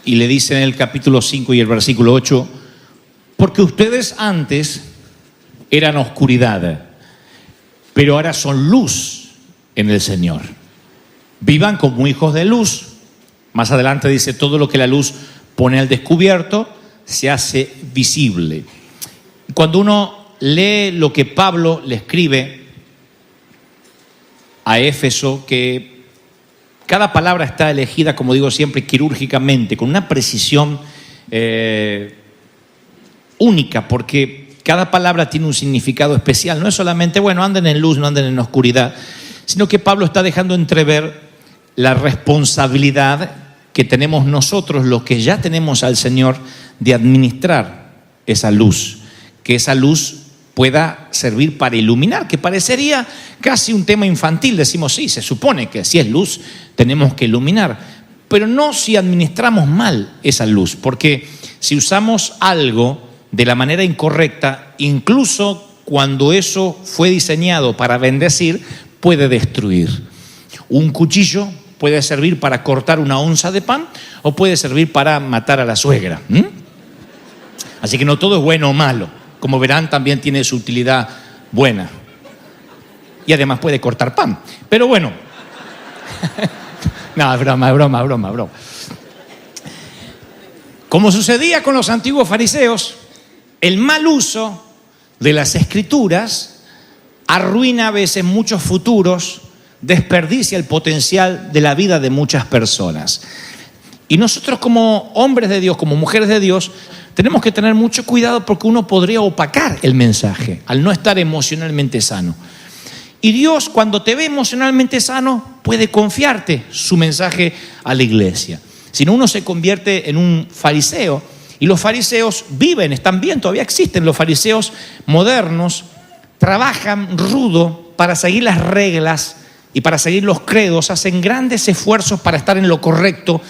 y le dice en el capítulo 5 y el versículo 8, porque ustedes antes eran oscuridad, pero ahora son luz en el Señor. Vivan como hijos de luz. Más adelante dice, todo lo que la luz pone al descubierto se hace visible. Cuando uno lee lo que Pablo le escribe a Éfeso, que cada palabra está elegida, como digo siempre, quirúrgicamente, con una precisión única, porque cada palabra tiene un significado especial. No es solamente, bueno, anden en luz, no anden en oscuridad, sino que Pablo está dejando entrever la responsabilidad que tenemos nosotros, los que ya tenemos al Señor, de administrar esa luz, que esa luz pueda servir para iluminar, que parecería casi un tema infantil. Decimos, sí, se supone que si es luz tenemos que iluminar, pero no si administramos mal esa luz, porque si usamos algo de la manera incorrecta, incluso cuando eso fue diseñado para bendecir, puede destruir. Un cuchillo puede servir para cortar una onza de pan o puede servir para matar a la suegra. Así que no todo es bueno o malo. Como verán, también tiene su utilidad buena. Y además puede cortar pan. Pero bueno. No, es broma. Como sucedía con los antiguos fariseos, el mal uso de las escrituras arruina a veces muchos futuros, desperdicia el potencial de la vida de muchas personas. Y nosotros como hombres de Dios, como mujeres de Dios, tenemos que tener mucho cuidado porque uno podría opacar el mensaje al no estar emocionalmente sano. Y Dios, cuando te ve emocionalmente sano, puede confiarte su mensaje a la iglesia. Si no, uno se convierte en un fariseo. Y los fariseos viven, están bien, todavía existen los fariseos modernos, trabajan rudo para seguir las reglas y para seguir los credos, hacen grandes esfuerzos para estar en lo correcto,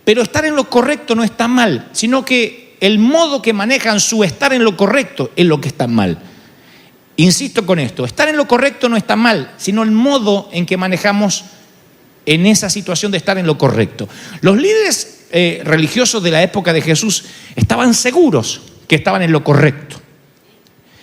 pero estar en lo correcto no está mal, sino que el modo que manejan su estar en lo correcto es lo que está mal. Insisto con esto, estar en lo correcto no está mal, sino el modo en que manejamos en esa situación de estar en lo correcto. Los líderes religiosos de la época de Jesús estaban seguros que estaban en lo correcto.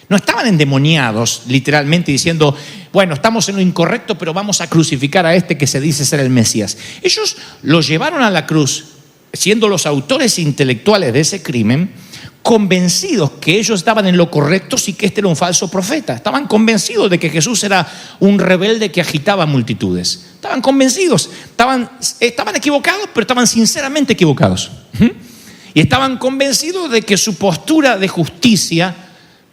No estaban endemoniados, literalmente diciendo, bueno, estamos en lo incorrecto, pero vamos a crucificar a este que se dice ser el Mesías. Ellos lo llevaron a la cruz, siendo los autores intelectuales de ese crimen, convencidos que ellos estaban en lo correcto, sí, que este era un falso profeta. Estaban convencidos de que Jesús era un rebelde que agitaba multitudes. Estaban convencidos, estaban equivocados, pero estaban sinceramente equivocados. Y estaban convencidos de que su postura de justicia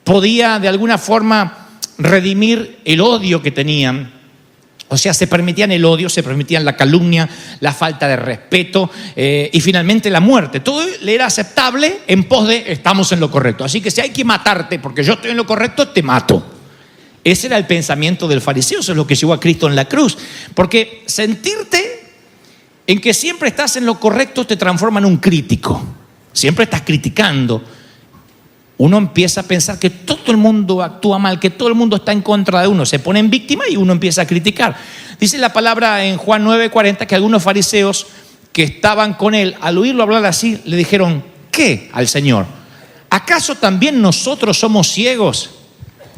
podía de alguna forma redimir el odio que tenían. O sea, se permitían el odio, se permitían la calumnia, la falta de respeto y finalmente la muerte. Todo le era aceptable en pos de estamos en lo correcto. Así que si hay que matarte porque yo estoy en lo correcto, te mato. Ese era el pensamiento del fariseo, eso es lo que llevó a Cristo en la cruz. Porque sentirte en que siempre estás en lo correcto te transforma en un crítico. Siempre estás criticando. Uno empieza a pensar que todo el mundo actúa mal, que todo el mundo está en contra de uno. Se pone en víctima y uno empieza a criticar. Dice la palabra en Juan 9:40 que algunos fariseos que estaban con él, al oírlo hablar así, le dijeron, ¿qué al Señor? ¿Acaso también nosotros somos ciegos?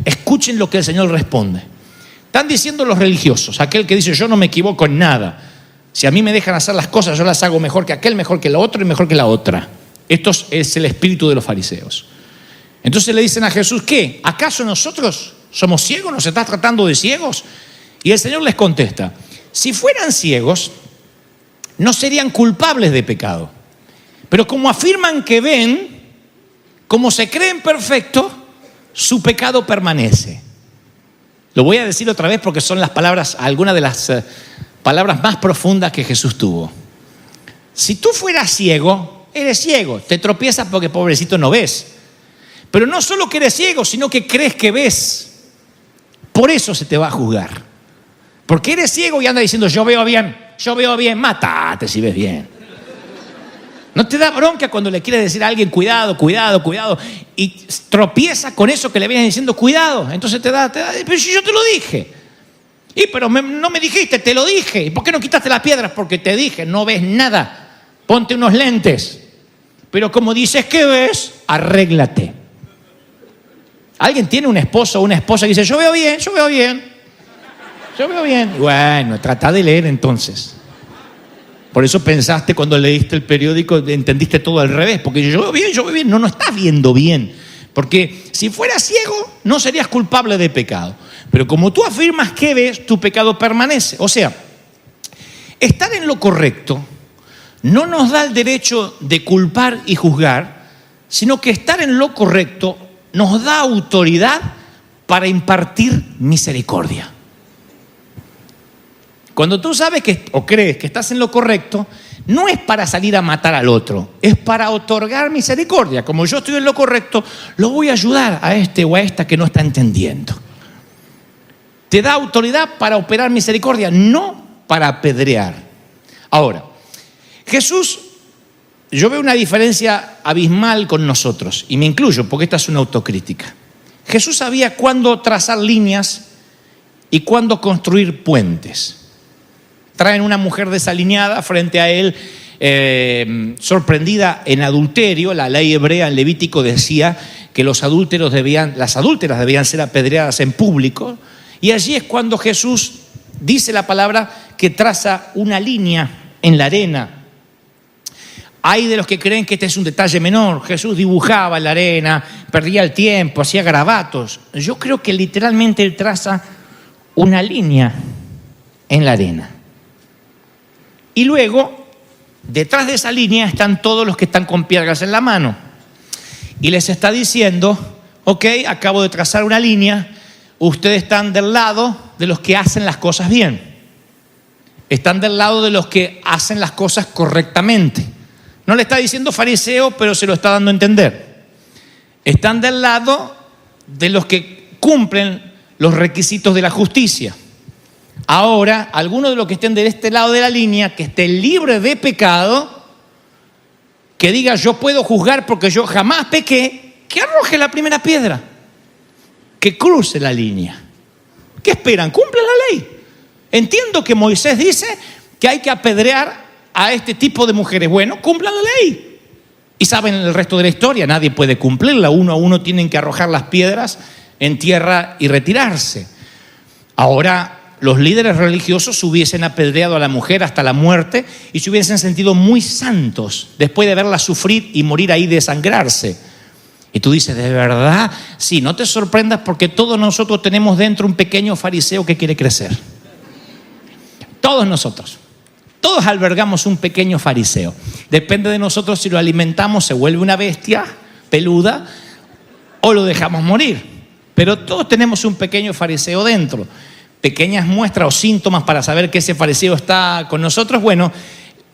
Escuchen lo que el Señor responde. Están diciendo los religiosos, aquel que dice, yo no me equivoco en nada. Si a mí me dejan hacer las cosas, yo las hago mejor que aquel, mejor que la otra y mejor que la otra. Esto es el espíritu de los fariseos. Entonces le dicen a Jesús, ¿qué? ¿Acaso nosotros somos ciegos? ¿Nos estás tratando de ciegos? Y el Señor les contesta, si fueran ciegos, no serían culpables de pecado. Pero como afirman que ven, como se creen perfectos, su pecado permanece. Lo voy a decir otra vez porque son las palabras, algunas de las palabras más profundas que Jesús tuvo. Si tú fueras ciego, eres ciego, te tropiezas porque pobrecito no ves. Pero no solo que eres ciego, sino que crees que ves. Por eso se te va a juzgar. Porque eres ciego y andas diciendo, yo veo bien, mátate si ves bien. ¿No te da bronca cuando le quieres decir a alguien, cuidado, y tropieza con eso que le vienes diciendo, cuidado? Entonces te da, pero si yo te lo dije. Pero no me dijiste, te lo dije. ¿Y por qué no quitaste las piedras? Porque te dije, no ves nada. Ponte unos lentes. Pero como dices que ves, arréglate. ¿Alguien tiene un esposo o una esposa que dice, yo veo bien, yo veo bien, yo veo bien? Y bueno, trata de leer entonces. Por eso pensaste cuando leíste el periódico, entendiste todo al revés, porque yo veo bien, yo veo bien. No, no estás viendo bien. Porque si fueras ciego, no serías culpable de pecado. Pero como tú afirmas que ves, tu pecado permanece. O sea, estar en lo correcto no nos da el derecho de culpar y juzgar, sino que estar en lo correcto nos da autoridad para impartir misericordia. Cuando tú sabes o crees que estás en lo correcto, no es para salir a matar al otro, es para otorgar misericordia. Como yo estoy en lo correcto, lo voy a ayudar a este o a esta que no está entendiendo. Te da autoridad para operar misericordia, no para apedrear. Ahora, Jesús, yo veo una diferencia abismal con nosotros, y me incluyo porque esta es una autocrítica. Jesús sabía cuándo trazar líneas y cuándo construir puentes. Traen una mujer desalineada frente a él, sorprendida en adulterio. La ley hebrea en Levítico decía que las adúlteras debían ser apedreadas en público. Y allí es cuando Jesús dice la palabra que traza una línea en la arena. Hay de los que creen que este es un detalle menor. Jesús dibujaba en la arena, perdía el tiempo, hacía garabatos. Yo creo que literalmente él traza una línea en la arena. Y luego, detrás de esa línea están todos los que están con piedras en la mano. Y les está diciendo, ok, acabo de trazar una línea, ustedes están del lado de los que hacen las cosas bien. Están del lado de los que hacen las cosas correctamente. No le está diciendo fariseo, pero se lo está dando a entender. Están del lado de los que cumplen los requisitos de la justicia. Ahora, alguno de los que estén de este lado de la línea, que esté libre de pecado, que diga yo puedo juzgar porque yo jamás pequé, que arroje la primera piedra, que cruce la línea. ¿Qué esperan? Cumplan la ley. Entiendo que Moisés dice que hay que apedrear a este tipo de mujeres. Bueno, cumplan la ley. Y saben el resto de la historia, nadie puede cumplirla. Uno a uno tienen que arrojar las piedras en tierra y retirarse. Ahora, los líderes religiosos hubiesen apedreado a la mujer hasta la muerte y se hubiesen sentido muy santos después de verla sufrir y morir ahí, desangrarse. Y tú dices, ¿de verdad? Sí, no te sorprendas porque todos nosotros tenemos dentro un pequeño fariseo que quiere crecer. Todos nosotros. Todos albergamos un pequeño fariseo. Depende de nosotros si lo alimentamos, se vuelve una bestia peluda o lo dejamos morir. Pero todos tenemos un pequeño fariseo dentro. Pequeñas muestras o síntomas para saber que ese fariseo está con nosotros. Bueno,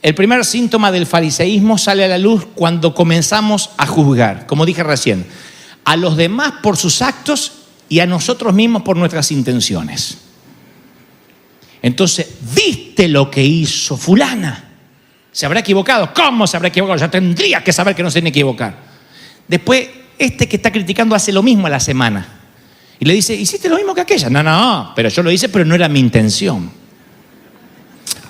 el primer síntoma del fariseísmo sale a la luz cuando comenzamos a juzgar, como dije recién, a los demás por sus actos y a nosotros mismos por nuestras intenciones. Entonces, ¿viste lo que hizo fulana? ¿Se habrá equivocado? ¿Cómo se habrá equivocado? Ya tendría que saber que no se tiene que equivocar. Después, este que está criticando hace lo mismo a la semana. Y le dice, ¿hiciste lo mismo que aquella? No, pero yo lo hice, pero no era mi intención.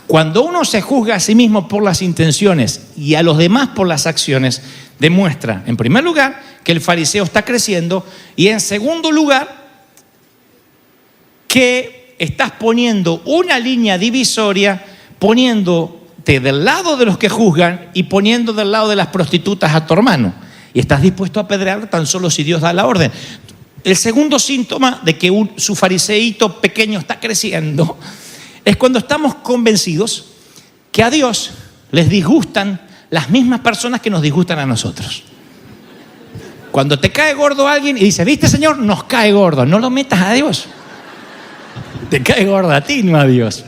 Cuando uno se juzga a sí mismo por las intenciones y a los demás por las acciones, demuestra, en primer lugar, que el fariseo está creciendo y en segundo lugar, que estás poniendo una línea divisoria, poniéndote del lado de los que juzgan y poniendo del lado de las prostitutas a tu hermano. Y estás dispuesto a apedrear tan solo si Dios da la orden. El segundo síntoma de que su fariseíto pequeño está creciendo es cuando estamos convencidos que a Dios les disgustan las mismas personas que nos disgustan a nosotros. Cuando te cae gordo alguien y dice, ¿viste, Señor? Nos cae gordo. No lo metas a Dios. Te cae gordo a ti, no a Dios.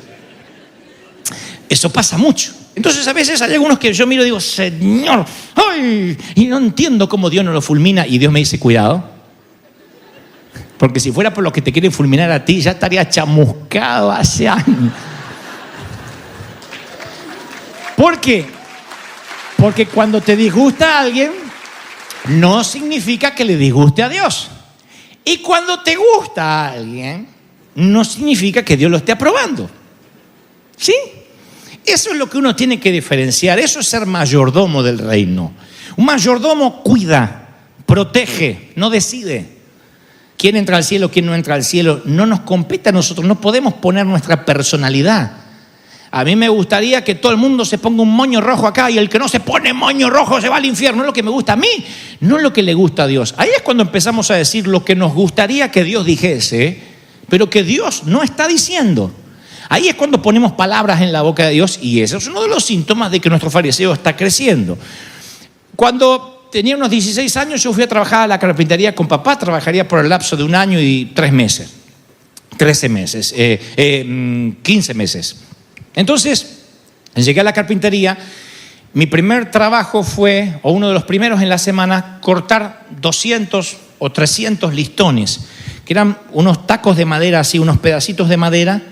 Eso pasa mucho. Entonces a veces hay algunos que yo miro y digo, Señor, ¡ay! Y no entiendo cómo Dios no lo fulmina. Y Dios me dice, cuidado. Porque si fuera por lo que te quieren fulminar a ti, ya estaría chamuscado hace años. ¿Por qué? Porque cuando te disgusta a alguien, no significa que le disguste a Dios. Y cuando te gusta a alguien, no significa que Dios lo esté aprobando. ¿Sí? Eso es lo que uno tiene que diferenciar. Eso es ser mayordomo del reino. Un mayordomo cuida, protege, no decide quién entra al cielo, quién no entra al cielo. No nos compete a nosotros, no podemos poner nuestra personalidad. A mí me gustaría que todo el mundo se ponga un moño rojo acá y el que no se pone moño rojo se va al infierno. Es lo que me gusta a mí, no es lo que le gusta a Dios. Ahí es cuando empezamos a decir lo que nos gustaría que Dios dijese, pero que Dios no está diciendo. Ahí es cuando ponemos palabras en la boca de Dios y ese es uno de los síntomas de que nuestro fariseo está creciendo. Cuando tenía unos 16 años yo fui a trabajar a la carpintería con papá, trabajaría por el lapso de 1 año y 3 meses, 13 meses, 15 meses. Entonces, llegué a la carpintería, mi primer trabajo fue, o uno de los primeros en la semana, cortar 200 o 300 listones, que eran unos tacos de madera, así, unos pedacitos de madera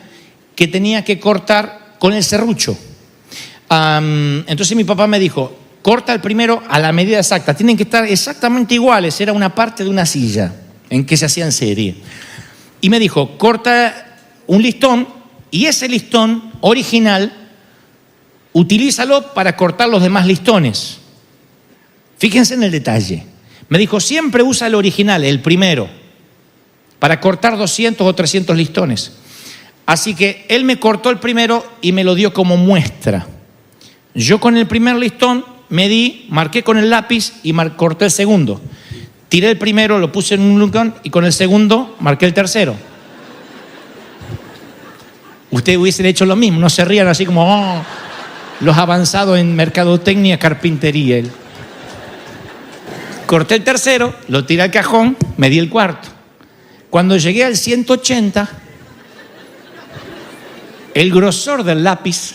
que tenía que cortar con el serrucho. Entonces mi papá me dijo, corta el primero a la medida exacta, tienen que estar exactamente iguales, era una parte de una silla en que se hacía en serie. Y me dijo, corta un listón y ese listón original, utilízalo para cortar los demás listones. Fíjense en el detalle. Me dijo, siempre usa el original, el primero, para cortar 200 o 300 listones. Así que él me cortó el primero y me lo dio como muestra. Yo con el primer listón medí, marqué con el lápiz y corté el segundo. Tiré el primero, lo puse en un listón y con el segundo marqué el tercero. Ustedes hubiesen hecho lo mismo, no se rían así como los avanzados en mercadotecnia, carpintería. Corté el tercero, lo tiré al cajón, medí el cuarto. Cuando llegué al 180, el grosor del lápiz,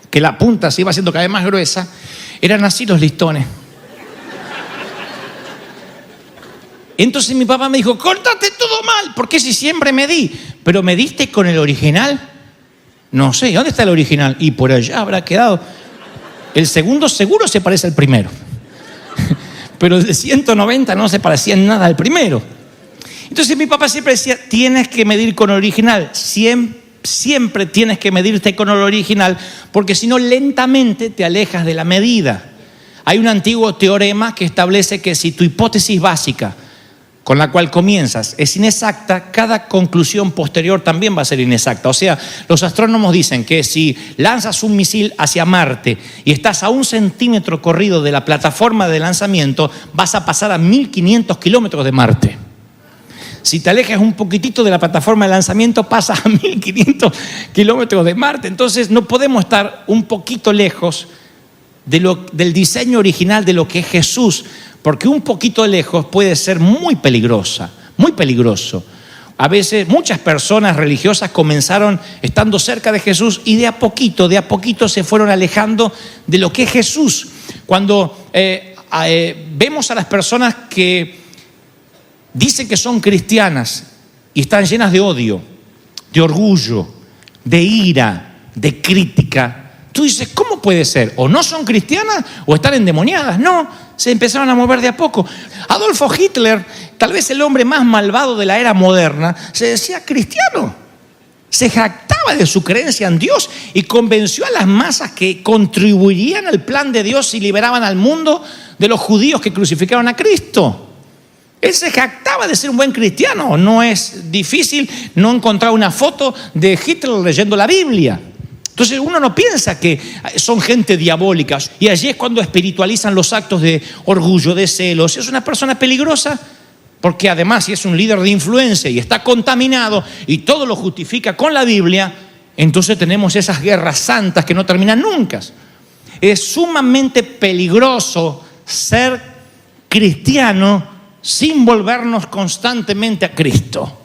que la punta se iba haciendo cada vez más gruesa, eran así los listones. Entonces mi papá me dijo, córtate todo mal, porque si siempre medí, pero mediste con el original. No sé, ¿dónde está el original? Y por allá habrá quedado. El segundo seguro se parece al primero, pero el de 190 no se parecía en nada al primero. Entonces mi papá siempre decía, tienes que medir con el original, siempre tienes que medirte con el original, porque si no lentamente te alejas de la medida. Hay un antiguo teorema que establece que si tu hipótesis básica con la cual comienzas es inexacta, cada conclusión posterior también va a ser inexacta. O sea, los astrónomos dicen que si lanzas un misil hacia Marte y estás a 1 centímetro corrido de la plataforma de lanzamiento, vas a pasar a 1500 kilómetros de Marte. Si te alejas un poquitito de la plataforma de lanzamiento, pasas a 1500 kilómetros de Marte. Entonces no podemos estar un poquito lejos del diseño original de lo que es Jesús, porque un poquito lejos puede ser muy peligrosa, muy peligroso. A veces muchas personas religiosas comenzaron estando cerca de Jesús y de a poquito se fueron alejando de lo que es Jesús. Cuando vemos a las personas que dicen que son cristianas y están llenas de odio, de orgullo, de ira, de crítica, tú dices, ¿cómo puede ser? O no son cristianas o están endemoniadas. No, se empezaron a mover de a poco. Adolfo Hitler, tal vez el hombre más malvado de la era moderna, se decía cristiano. Se jactaba de su creencia en Dios y convenció a las masas que contribuirían al plan de Dios y liberaban al mundo de los judíos que crucificaron a Cristo. Él se jactaba de ser un buen cristiano. No es difícil no encontrar una foto de Hitler leyendo la Biblia. Entonces uno no piensa que son gente diabólica. Y allí es cuando espiritualizan los actos de orgullo, de celos. Es una persona peligrosa porque además si es un líder de influencia y está contaminado y todo lo justifica con la Biblia, entonces tenemos esas guerras santas que no terminan nunca. Es sumamente peligroso ser cristiano sin volvernos constantemente a Cristo.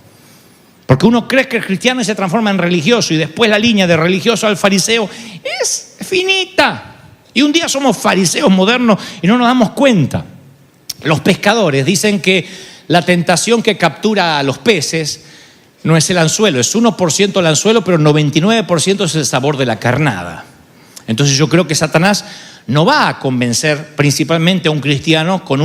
Porque uno cree que el cristiano se transforma en religioso y después la línea de religioso al fariseo es finita. Y un día somos fariseos modernos y no nos damos cuenta. Los pescadores dicen que la tentación que captura a los peces no es el anzuelo, es 1% el anzuelo, pero 99% es el sabor de la carnada. Entonces yo creo que Satanás no va a convencer principalmente a un cristiano con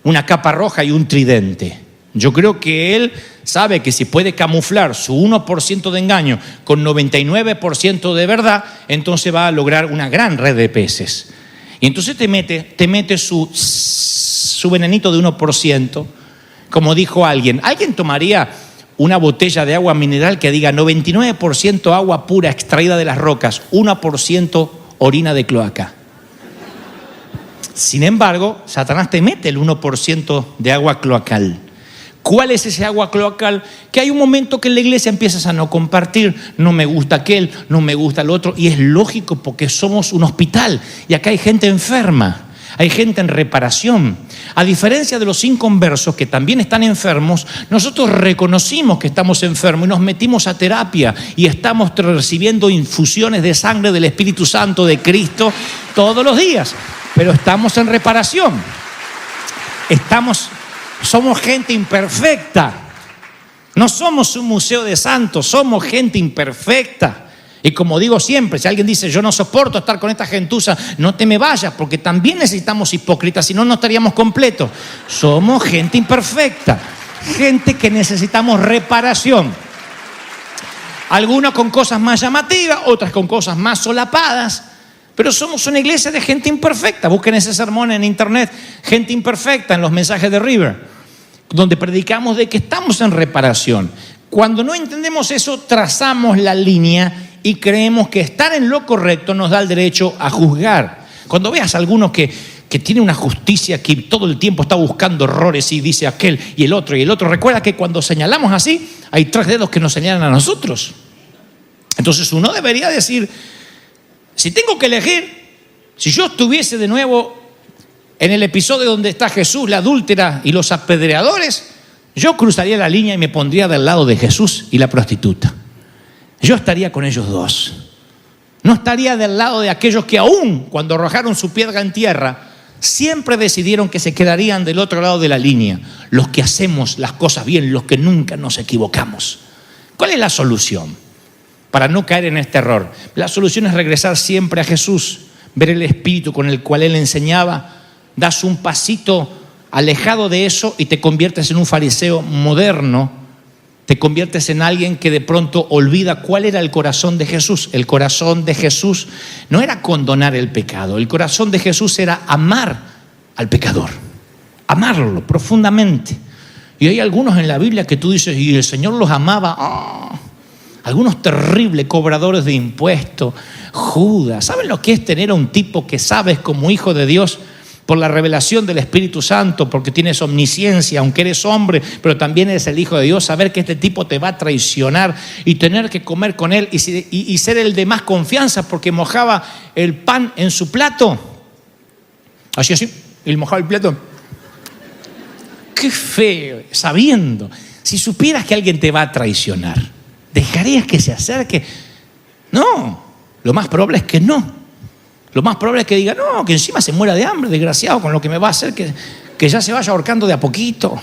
una capa roja y un tridente. Yo creo que él sabe que si puede camuflar su 1% de engaño con 99% de verdad, entonces va a lograr una gran red de peces. Y entonces te mete su venenito de 1%. Como dijo alguien tomaría una botella de agua mineral que diga 99% agua pura extraída de las rocas, 1% orina de cloaca. Sin embargo, Satanás te mete el 1% de agua cloacal. ¿Cuál es ese agua cloacal? Que hay un momento que en la iglesia empiezas a no compartir, no me gusta aquel, no me gusta el otro, y es lógico porque somos un hospital y acá hay gente enferma, hay gente en reparación. A diferencia de los inconversos que también están enfermos, nosotros reconocimos que estamos enfermos y nos metimos a terapia y estamos recibiendo infusiones de sangre del Espíritu Santo de Cristo todos los días, pero estamos en reparación. Somos gente imperfecta. No somos un museo de santos, somos gente imperfecta. Y como digo siempre, si alguien dice, yo no soporto estar con esta gentuza, no te me vayas, porque también necesitamos hipócritas, si no, no estaríamos completos. Somos gente imperfecta, gente que necesitamos reparación. Algunas con cosas más llamativas, otras con cosas más solapadas. Pero somos una iglesia de gente imperfecta. Busquen ese sermón en internet, gente imperfecta, en los mensajes de River, donde predicamos de que estamos en reparación. Cuando no entendemos eso, trazamos la línea y creemos que estar en lo correcto nos da el derecho a juzgar. Cuando veas a algunos que tiene una justicia que todo el tiempo está buscando errores y dice aquel y el otro, recuerda que cuando señalamos así, hay 3 dedos que nos señalan a nosotros. Entonces uno debería decir, si tengo que elegir, si yo estuviese de nuevo en el episodio donde está Jesús, la adúltera y los apedreadores, yo cruzaría la línea y me pondría del lado de Jesús y la prostituta. Yo estaría con ellos dos. No estaría del lado de aquellos que aún cuando arrojaron su piedra en tierra, siempre decidieron que se quedarían del otro lado de la línea. Los que hacemos las cosas bien, los que nunca nos equivocamos. ¿Cuál es la solución para no caer en este error? La solución es regresar siempre a Jesús, ver el espíritu con el cual Él enseñaba. Das un pasito alejado de eso y te conviertes en un fariseo moderno. Te conviertes en alguien que de pronto olvida cuál era el corazón de Jesús. El corazón de Jesús no era condonar el pecado. El corazón de Jesús era amar al pecador. Amarlo profundamente. Y hay algunos en la Biblia que tú dices, y el Señor los amaba. Algunos terribles cobradores de impuestos. Judas. ¿Saben lo que es tener a un tipo que sabes como hijo de Dios? Por la revelación del Espíritu Santo, porque tienes omnisciencia, aunque eres hombre, pero también eres el Hijo de Dios, saber que este tipo te va a traicionar y tener que comer con él y ser el de más confianza porque mojaba el pan en su plato. Así, y mojaba el plato. Qué feo, sabiendo. Si supieras que alguien te va a traicionar, ¿dejarías que se acerque? No, lo más probable es que no. Lo más probable es que diga, no, que encima se muera de hambre, desgraciado, con lo que me va a hacer que ya se vaya ahorcando de a poquito.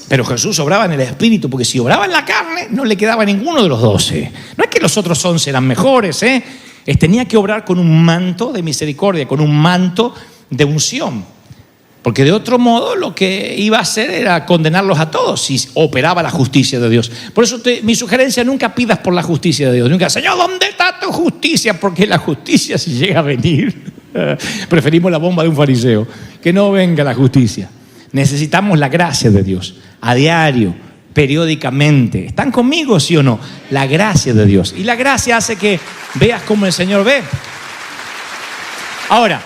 Pero Jesús obraba en el espíritu, porque si obraba en la carne, no le quedaba ninguno de los 12. No es que los otros 11 eran mejores, tenía que obrar con un manto de misericordia, con un manto de unción. Porque de otro modo lo que iba a hacer era condenarlos a todos si operaba la justicia de Dios. Por eso mi sugerencia, nunca pidas por la justicia de Dios. Nunca, Señor, ¿dónde está tu justicia? Porque la justicia, si llega a venir, preferimos la bomba de un fariseo. Que no venga la justicia. Necesitamos la gracia de Dios a diario, periódicamente. ¿Están conmigo, sí o no? La gracia de Dios. Y la gracia hace que veas cómo el Señor ve. Ahora,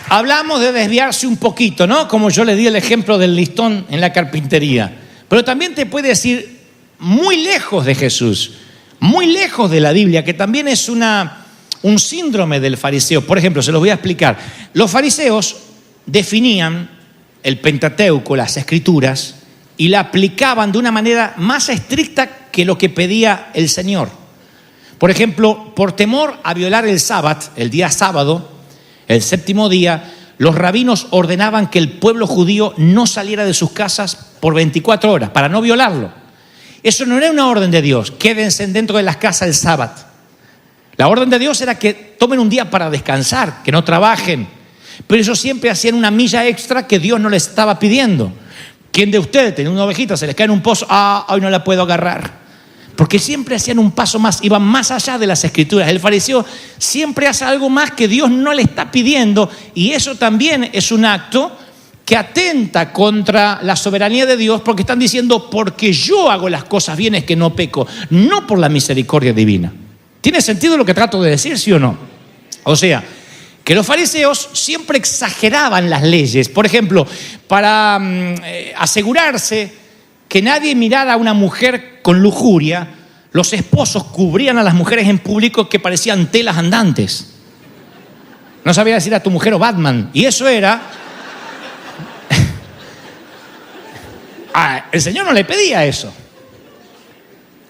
hablamos de desviarse un poquito, ¿no? Como yo le di el ejemplo del listón en la carpintería. Pero también te puede decir muy lejos de Jesús, muy lejos de la Biblia, que también es un síndrome del fariseo. Por ejemplo, se los voy a explicar. Los fariseos definían el Pentateuco, las Escrituras, y la aplicaban de una manera más estricta que lo que pedía el Señor. Por ejemplo, por temor a violar el sábado, el día sábado, el séptimo día, los rabinos ordenaban que el pueblo judío no saliera de sus casas por 24 horas, para no violarlo. Eso no era una orden de Dios, quédense dentro de las casas el sábado. La orden de Dios era que tomen un día para descansar, que no trabajen. Pero ellos siempre hacían una milla extra que Dios no les estaba pidiendo. ¿Quién de ustedes, teniendo una ovejita, se les cae en un pozo? Hoy no la puedo agarrar. porque siempre hacían un paso más, iban más allá de las escrituras. El fariseo siempre hace algo más que Dios no le está pidiendo, y eso también es un acto que atenta contra la soberanía de Dios, porque están diciendo, porque yo hago las cosas bien es que no peco, no por la misericordia divina. ¿Tiene sentido lo que trato de decir, sí o no? O sea, que los fariseos siempre exageraban las leyes. Por ejemplo, para asegurarse que nadie mirara a una mujer con lujuria, los esposos cubrían a las mujeres en público que parecían telas andantes. No sabía decir a tu mujer o Batman. Y eso era... el Señor no le pedía eso.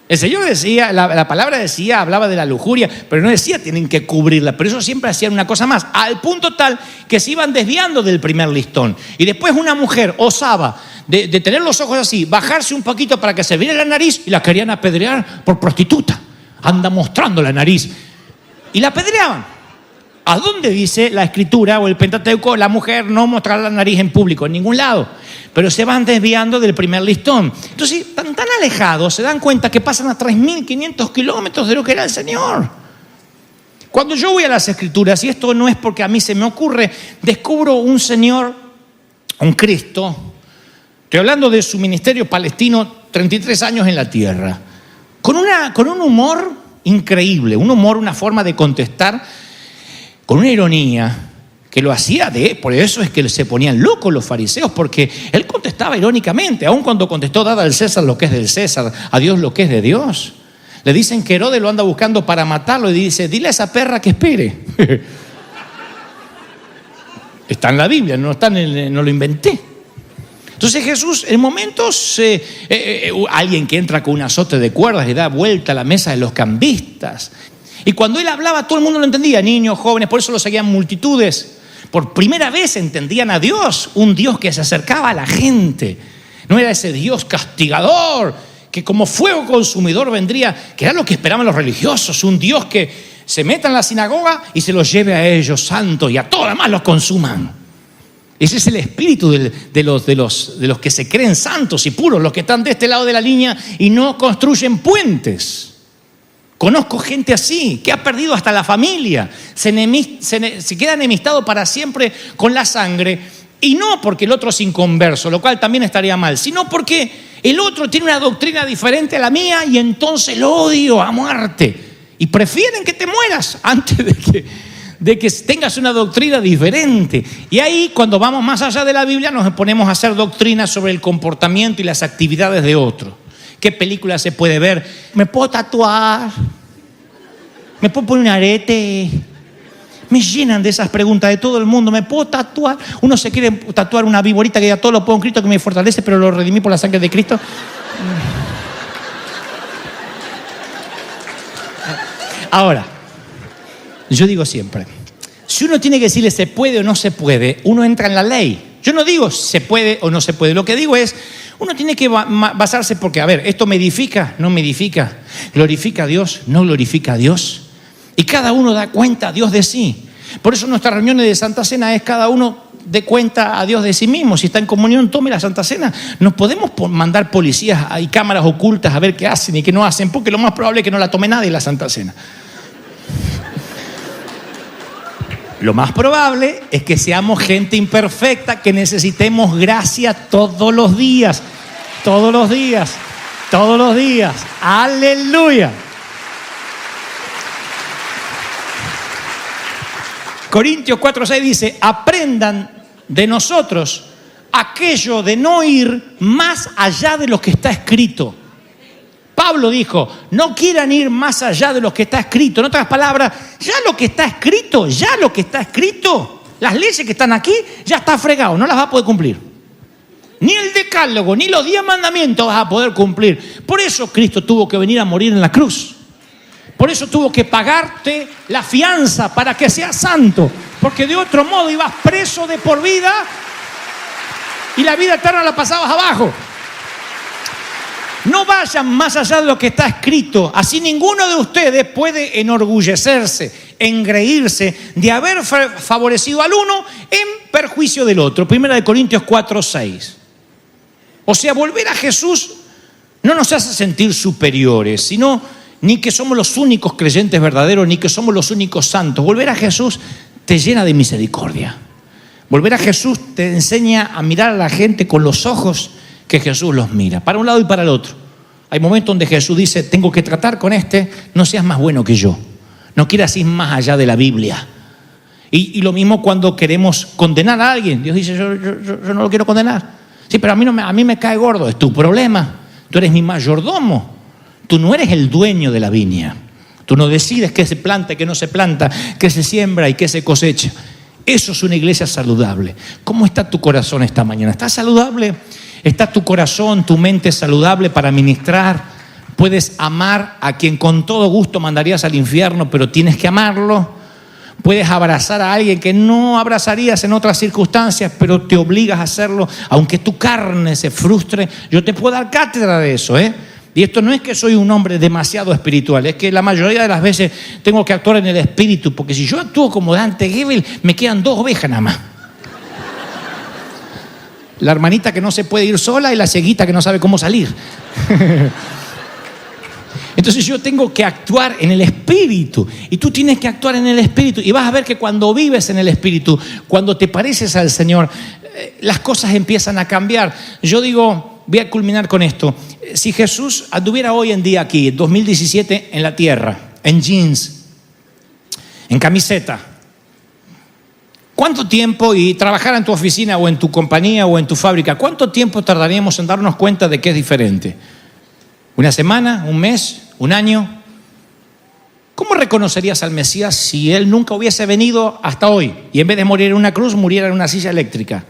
El Señor decía, la palabra decía, hablaba de la lujuria, pero no decía tienen que cubrirla. Pero eso siempre hacían una cosa más, al punto tal que se iban desviando del primer listón. Y después una mujer osaba de tener los ojos así, bajarse un poquito para que se viera la nariz, y la querían apedrear por prostituta. Anda mostrando la nariz. Y la apedreaban. ¿A dónde dice la Escritura o el Pentateuco la mujer no mostrar la nariz en público? En ningún lado. Pero se van desviando del primer listón. Entonces, tan alejados, se dan cuenta que pasan a 3.500 kilómetros de lo que era el Señor. Cuando yo voy a las Escrituras, y esto no es porque a mí se me ocurre, descubro un Señor, un Cristo. Estoy hablando de su ministerio palestino, 33 años en la tierra. Con un humor increíble, un humor, una forma de contestar, con una ironía que lo hacía por eso es que se ponían locos los fariseos, porque él contestaba irónicamente, aun cuando contestó, dad al César lo que es del César, a Dios lo que es de Dios. Le dicen que Herodes lo anda buscando para matarlo y dice, dile a esa perra que espere. Está en la Biblia, no lo inventé. Entonces Jesús, en momentos, alguien que entra con un azote de cuerdas y da vuelta a la mesa de los cambistas. Y cuando él hablaba, todo el mundo lo entendía, niños, jóvenes, por eso lo seguían multitudes. Por primera vez entendían a Dios, un Dios que se acercaba a la gente. No era ese Dios castigador, que como fuego consumidor vendría, que era lo que esperaban los religiosos, un Dios que se meta en la sinagoga y se los lleve a ellos santos y a todos demás los consuman. Ese es el espíritu de los que se creen santos y puros, los que están de este lado de la línea y no construyen puentes. Conozco gente así, que ha perdido hasta la familia, se queda enemistado para siempre con la sangre, y no porque el otro es inconverso, lo cual también estaría mal, sino porque el otro tiene una doctrina diferente a la mía y entonces lo odio a muerte. Y prefieren que te mueras antes de que tengas una doctrina diferente. Y ahí, cuando vamos más allá de la Biblia, nos ponemos a hacer doctrinas sobre el comportamiento y las actividades de otro. ¿Qué película se puede ver? ¿Me puedo tatuar? ¿Me puedo poner un arete? Me llenan de esas preguntas de todo el mundo. ¿Me puedo tatuar? Uno se quiere tatuar una viborita que ya todo lo puedo en Cristo, que me fortalece, pero lo redimí por la sangre de Cristo. Ahora, yo digo siempre, si uno tiene que decirle se puede o no se puede, uno entra en la ley. Yo no digo se puede o no se puede. Lo que digo es, uno tiene que basarse porque, a ver, ¿esto me edifica? ¿No me edifica? ¿Glorifica a Dios? ¿No glorifica a Dios? Y cada uno da cuenta a Dios de sí. Por eso nuestras reuniones de Santa Cena es cada uno dé cuenta a Dios de sí mismo. Si está en comunión, tome la Santa Cena. No podemos mandar policías y cámaras ocultas a ver qué hacen y qué no hacen, porque lo más probable es que no la tome nadie la Santa Cena. Lo más probable es que seamos gente imperfecta, que necesitemos gracia todos los días. Todos los días. Todos los días. ¡Aleluya! Corintios 4:6 dice, aprendan de nosotros aquello de no ir más allá de lo que está escrito. Pablo dijo, no quieran ir más allá de lo que está escrito. En otras palabras, ya lo que está escrito, las leyes que están aquí, ya está fregado, no las va a poder cumplir. Ni el decálogo, ni los 10 mandamientos vas a poder cumplir. Por eso Cristo tuvo que venir a morir en la cruz. Por eso tuvo que pagarte la fianza para que seas santo. Porque de otro modo ibas preso de por vida y la vida eterna la pasabas abajo. No vayan más allá de lo que está escrito. Así ninguno de ustedes puede enorgullecerse, engreírse de haber favorecido al uno en perjuicio del otro. 1 Corintios 4:6. O sea, volver a Jesús no nos hace sentir superiores, sino ni que somos los únicos creyentes verdaderos, ni que somos los únicos santos. Volver a Jesús te llena de misericordia. Volver a Jesús te enseña a mirar a la gente con los ojos que Jesús los mira, para un lado y para el otro. Hay momentos donde Jesús dice, tengo que tratar con este, no seas más bueno que yo. No quieras ir más allá de la Biblia. Y lo mismo cuando queremos condenar a alguien. Dios dice, yo no lo quiero condenar. Sí, pero a mí me cae gordo, es tu problema. Tú eres mi mayordomo. Tú no eres el dueño de la viña. Tú no decides qué se planta y qué no se planta, qué se siembra y qué se cosecha. Eso es una iglesia saludable. ¿Cómo está tu corazón esta mañana? ¿Estás saludable? ¿Está tu corazón, tu mente saludable para ministrar? Puedes amar a quien con todo gusto mandarías al infierno, pero tienes que amarlo. Puedes abrazar a alguien que no abrazarías en otras circunstancias, pero te obligas a hacerlo, aunque tu carne se frustre. Yo te puedo dar cátedra de eso, Y esto no es que soy un hombre demasiado espiritual, es que la mayoría de las veces tengo que actuar en el espíritu, porque si yo actúo como Dante Gebel, me quedan 2 ovejas nada más. La hermanita que no se puede ir sola y la cieguita que no sabe cómo salir. Entonces yo tengo que actuar en el Espíritu, y tú tienes que actuar en el Espíritu, y vas a ver que cuando vives en el Espíritu, cuando te pareces al Señor, las cosas empiezan a cambiar. Yo digo, voy a culminar con esto. Si Jesús anduviera hoy en día aquí, 2017, en la tierra, en jeans, en camiseta, ¿cuánto tiempo, y trabajara en tu oficina o en tu compañía o en tu fábrica, cuánto tiempo tardaríamos en darnos cuenta de que es diferente? ¿Una semana? ¿Un mes? ¿Un año? ¿Cómo reconocerías al Mesías si Él nunca hubiese venido hasta hoy y en vez de morir en una cruz, muriera en una silla eléctrica?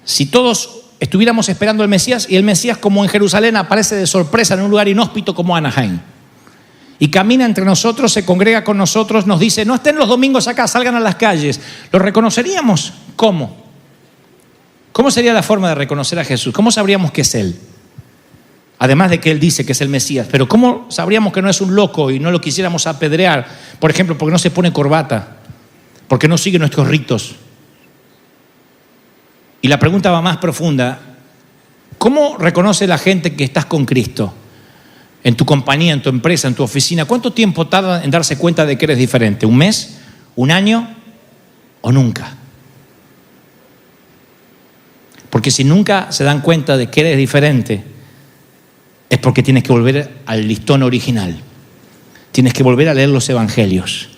Si todos estuviéramos esperando al Mesías y el Mesías, como en Jerusalén, aparece de sorpresa en un lugar inhóspito como Anaheim y camina entre nosotros, se congrega con nosotros, nos dice, no estén los domingos acá, salgan a las calles, ¿lo reconoceríamos? ¿Cómo? ¿Cómo sería la forma de reconocer a Jesús? ¿Cómo sabríamos que es Él? Además de que Él dice que es el Mesías, pero ¿cómo sabríamos que no es un loco y no lo quisiéramos apedrear? Por ejemplo, porque no se pone corbata, porque no sigue nuestros ritos. Y la pregunta va más profunda: ¿cómo reconoce la gente que estás con Cristo? En tu compañía, en tu empresa, en tu oficina, ¿cuánto tiempo tarda en darse cuenta de que eres diferente? ¿Un mes? ¿Un año? ¿O nunca? Porque si nunca se dan cuenta de que eres diferente, es porque tienes que volver al listón original. Tienes que volver a leer los evangelios.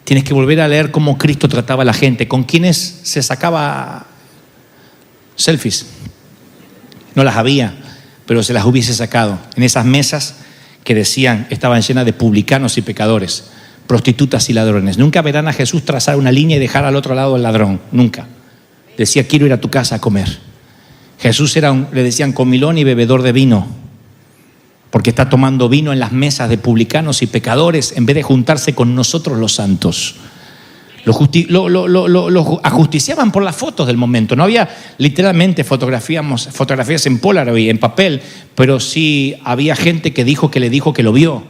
Tienes que volver a leer cómo Cristo trataba a la gente, con quienes se sacaba selfies. No las había, pero se las hubiese sacado en esas mesas que decían estaban llenas de publicanos y pecadores, prostitutas y ladrones. Nunca verán a Jesús trazar una línea y dejar al otro lado al ladrón, nunca. Decía, quiero ir a tu casa a comer. Jesús le decían comilón y bebedor de vino, porque está tomando vino en las mesas de publicanos y pecadores en vez de juntarse con nosotros los santos. Lo ajusticiaban por las fotos del momento. No había literalmente fotografías en Polaroid, en papel, pero sí había gente que dijo que le dijo que lo vio.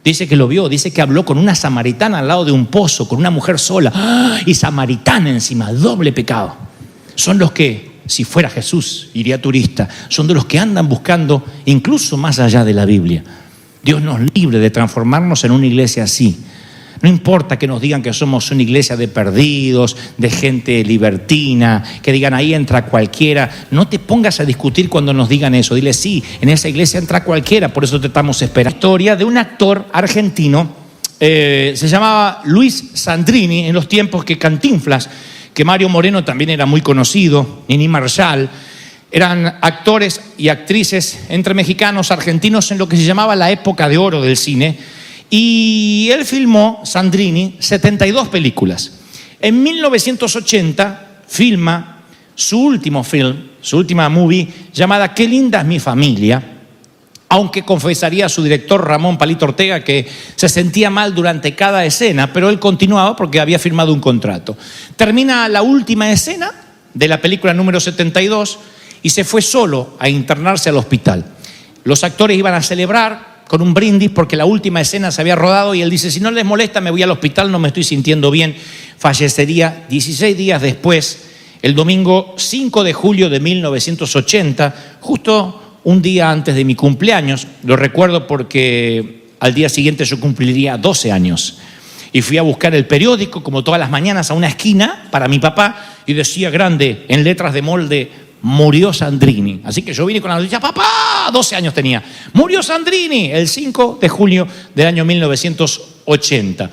Dice que lo vio, dice que habló con una samaritana al lado de un pozo, con una mujer sola. ¡Ah! Y samaritana encima, doble pecado. Son los que, si fuera Jesús, iría turista. Son de los que andan buscando, incluso más allá de la Biblia. Dios nos libre de transformarnos en una iglesia así. No importa que nos digan que somos una iglesia de perdidos, de gente libertina, que digan ahí entra cualquiera. No te pongas a discutir cuando nos digan eso. Dile, sí, en esa iglesia entra cualquiera, por eso te estamos esperando. La historia de un actor argentino, se llamaba Luis Sandrini, en los tiempos que Cantinflas, que Mario Moreno también era muy conocido, Nini Marshall, eran actores y actrices entre mexicanos, argentinos, en lo que se llamaba la época de oro del cine. Y él filmó, Sandrini, 72 películas. En 1980 filma su último film, su última movie, llamada Qué linda es mi familia, aunque confesaría a su director Ramón Palito Ortega que se sentía mal durante cada escena, pero él continuaba porque había firmado un contrato. Termina la última escena de la película número 72 y se fue solo a internarse al hospital. Los actores iban a celebrar con un brindis porque la última escena se había rodado y él dice, si no les molesta me voy al hospital, no me estoy sintiendo bien. Fallecería 16 días después, el domingo 5 de julio de 1980, justo un día antes de mi cumpleaños. Lo recuerdo porque al día siguiente yo cumpliría 12 años. Y fui a buscar el periódico, como todas las mañanas, a una esquina para mi papá, y decía grande, en letras de molde, murió Sandrini. Así que yo vine con la noticia, papá, 12 años tenía, murió Sandrini, el 5 de junio del año 1980.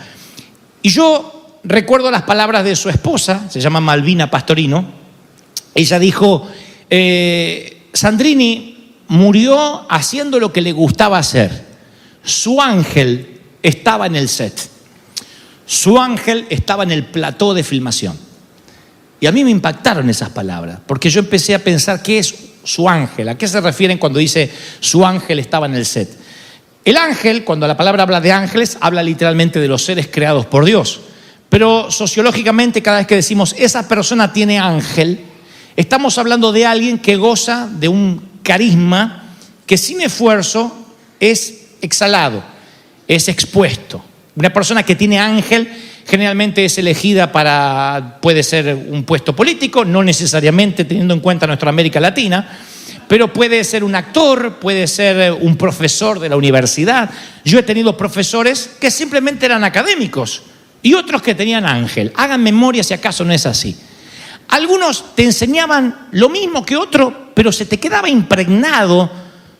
Y yo recuerdo las palabras de su esposa, se llama Malvina Pastorino. Ella dijo, Sandrini murió haciendo lo que le gustaba hacer. Su ángel estaba en el set. Su ángel estaba en el plató de filmación. Y a mí me impactaron esas palabras, porque yo empecé a pensar, ¿qué es su ángel? ¿A qué se refieren cuando dice su ángel estaba en el set? El ángel, cuando la palabra habla de ángeles, habla literalmente de los seres creados por Dios. Pero sociológicamente, cada vez que decimos esa persona tiene ángel, estamos hablando de alguien que goza de un carisma que sin esfuerzo es exhalado, es expuesto. Una persona que tiene ángel generalmente es elegida puede ser un puesto político, no necesariamente teniendo en cuenta nuestra América Latina, pero puede ser un actor, puede ser un profesor de la universidad. Yo he tenido profesores que simplemente eran académicos y otros que tenían ángel. Hagan memoria si acaso no es así. Algunos te enseñaban lo mismo que otro, pero se te quedaba impregnado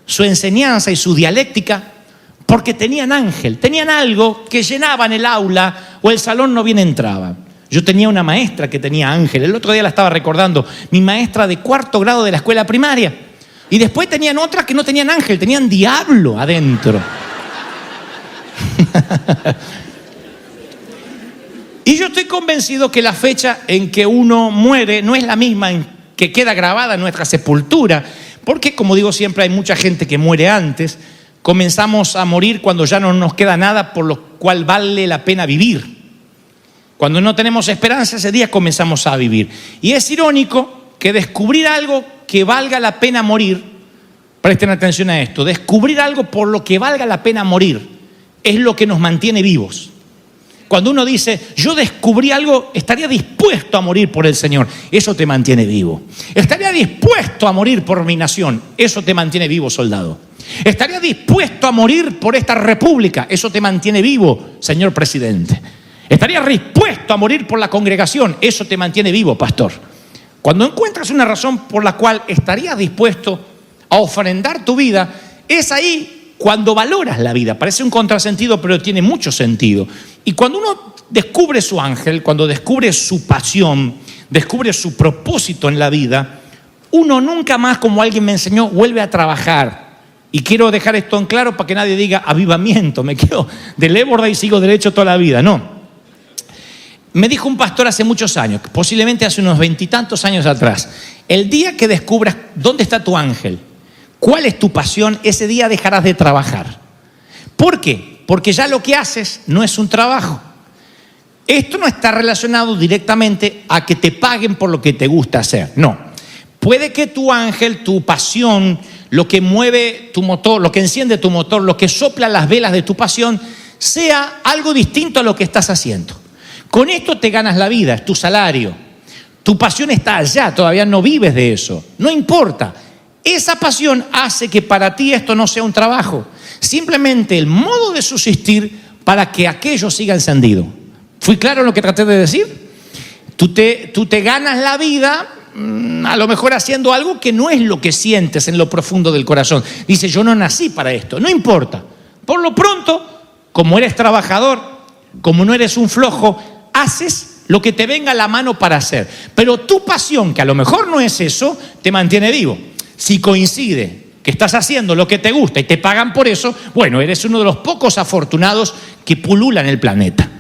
su enseñanza y su dialéctica porque tenían ángel, tenían algo que llenaban el aula o el salón no bien entraba. Yo tenía una maestra que tenía ángel, el otro día la estaba recordando, mi maestra de 4º grado de la escuela primaria. Y después tenían otras que no tenían ángel, tenían diablo adentro. Y yo estoy convencido que la fecha en que uno muere no es la misma en que queda grabada en nuestra sepultura, porque, como digo siempre, hay mucha gente que muere antes. Comenzamos a morir cuando ya no nos queda nada por lo cual vale la pena vivir. Cuando no tenemos esperanza, ese día comenzamos a vivir. Y es irónico que descubrir algo que valga la pena morir, presten atención a esto, descubrir algo por lo que valga la pena morir es lo que nos mantiene vivos. Cuando uno dice, yo descubrí algo, estaría dispuesto a morir por el Señor, eso te mantiene vivo. Estaría dispuesto a morir por mi nación, eso te mantiene vivo, soldado. Estaría dispuesto a morir por esta república, eso te mantiene vivo, señor presidente. Estaría dispuesto a morir por la congregación, eso te mantiene vivo, pastor. Cuando encuentras una razón por la cual estarías dispuesto a ofrendar tu vida, es ahí cuando valoras la vida. Parece un contrasentido, pero tiene mucho sentido. Y cuando uno descubre su ángel, cuando descubre su pasión, descubre su propósito en la vida, uno nunca más, como alguien me enseñó, vuelve a trabajar. Y quiero dejar esto en claro para que nadie diga avivamiento, me quedo de léborda y sigo derecho toda la vida. No. Me dijo un pastor hace muchos años, posiblemente hace unos 20 y tantos años atrás, el día que descubras dónde está tu ángel, cuál es tu pasión, ese día dejarás de trabajar. ¿Por qué? Porque ya lo que haces no es un trabajo. Esto no está relacionado directamente a que te paguen por lo que te gusta hacer, no. Puede que tu ángel, tu pasión, lo que mueve tu motor, lo que enciende tu motor, lo que sopla las velas de tu pasión, sea algo distinto a lo que estás haciendo. Con esto te ganas la vida, es tu salario. Tu pasión está allá, todavía no vives de eso. No importa. Esa pasión hace que para ti esto no sea un trabajo. Simplemente el modo de subsistir para que aquello siga encendido. ¿Fui claro en lo que traté de decir? Tú te ganas la vida a lo mejor haciendo algo que no es lo que sientes en lo profundo del corazón. Dice, yo no nací para esto. No importa. Por lo pronto, como eres trabajador, como no eres un flojo, haces lo que te venga a la mano para hacer. Pero tu pasión, que a lo mejor no es eso, te mantiene vivo. Si coincide que estás haciendo lo que te gusta y te pagan por eso, bueno, eres uno de los pocos afortunados que pululan el planeta.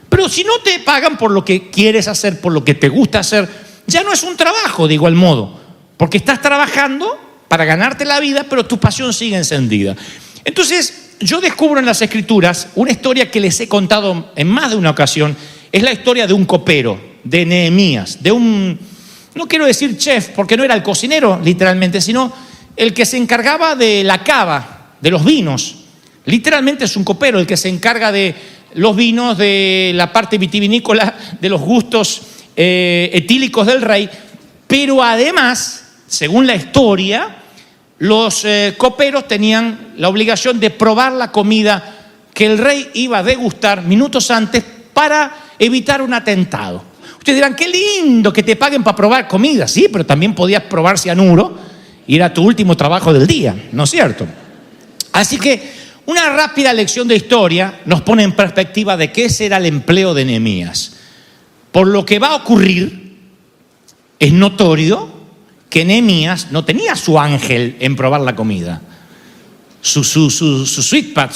Pero si no te pagan por lo que quieres hacer, por lo que te gusta hacer, ya no es un trabajo de igual modo, porque estás trabajando para ganarte la vida, pero tu pasión sigue encendida. Entonces, yo descubro en las Escrituras una historia que les he contado en más de una ocasión. Es la historia de un copero, de Nehemías, de un, no quiero decir chef, porque no era el cocinero literalmente, sino el que se encargaba de la cava, de los vinos. Literalmente es un copero el que se encarga de los vinos, de la parte vitivinícola, de los gustos etílicos del rey. Pero además, según la historia, los coperos tenían la obligación de probar la comida que el rey iba a degustar minutos antes para evitar un atentado. Ustedes dirán, qué lindo que te paguen para probar comida. Sí, pero también podías probar cianuro y era tu último trabajo del día, ¿no es cierto? Así que una rápida lección de historia nos pone en perspectiva de qué será el empleo de Nehemías. Por lo que va a ocurrir, es notorio que Nehemías no tenía su ángel en probar la comida. Su sweet spot,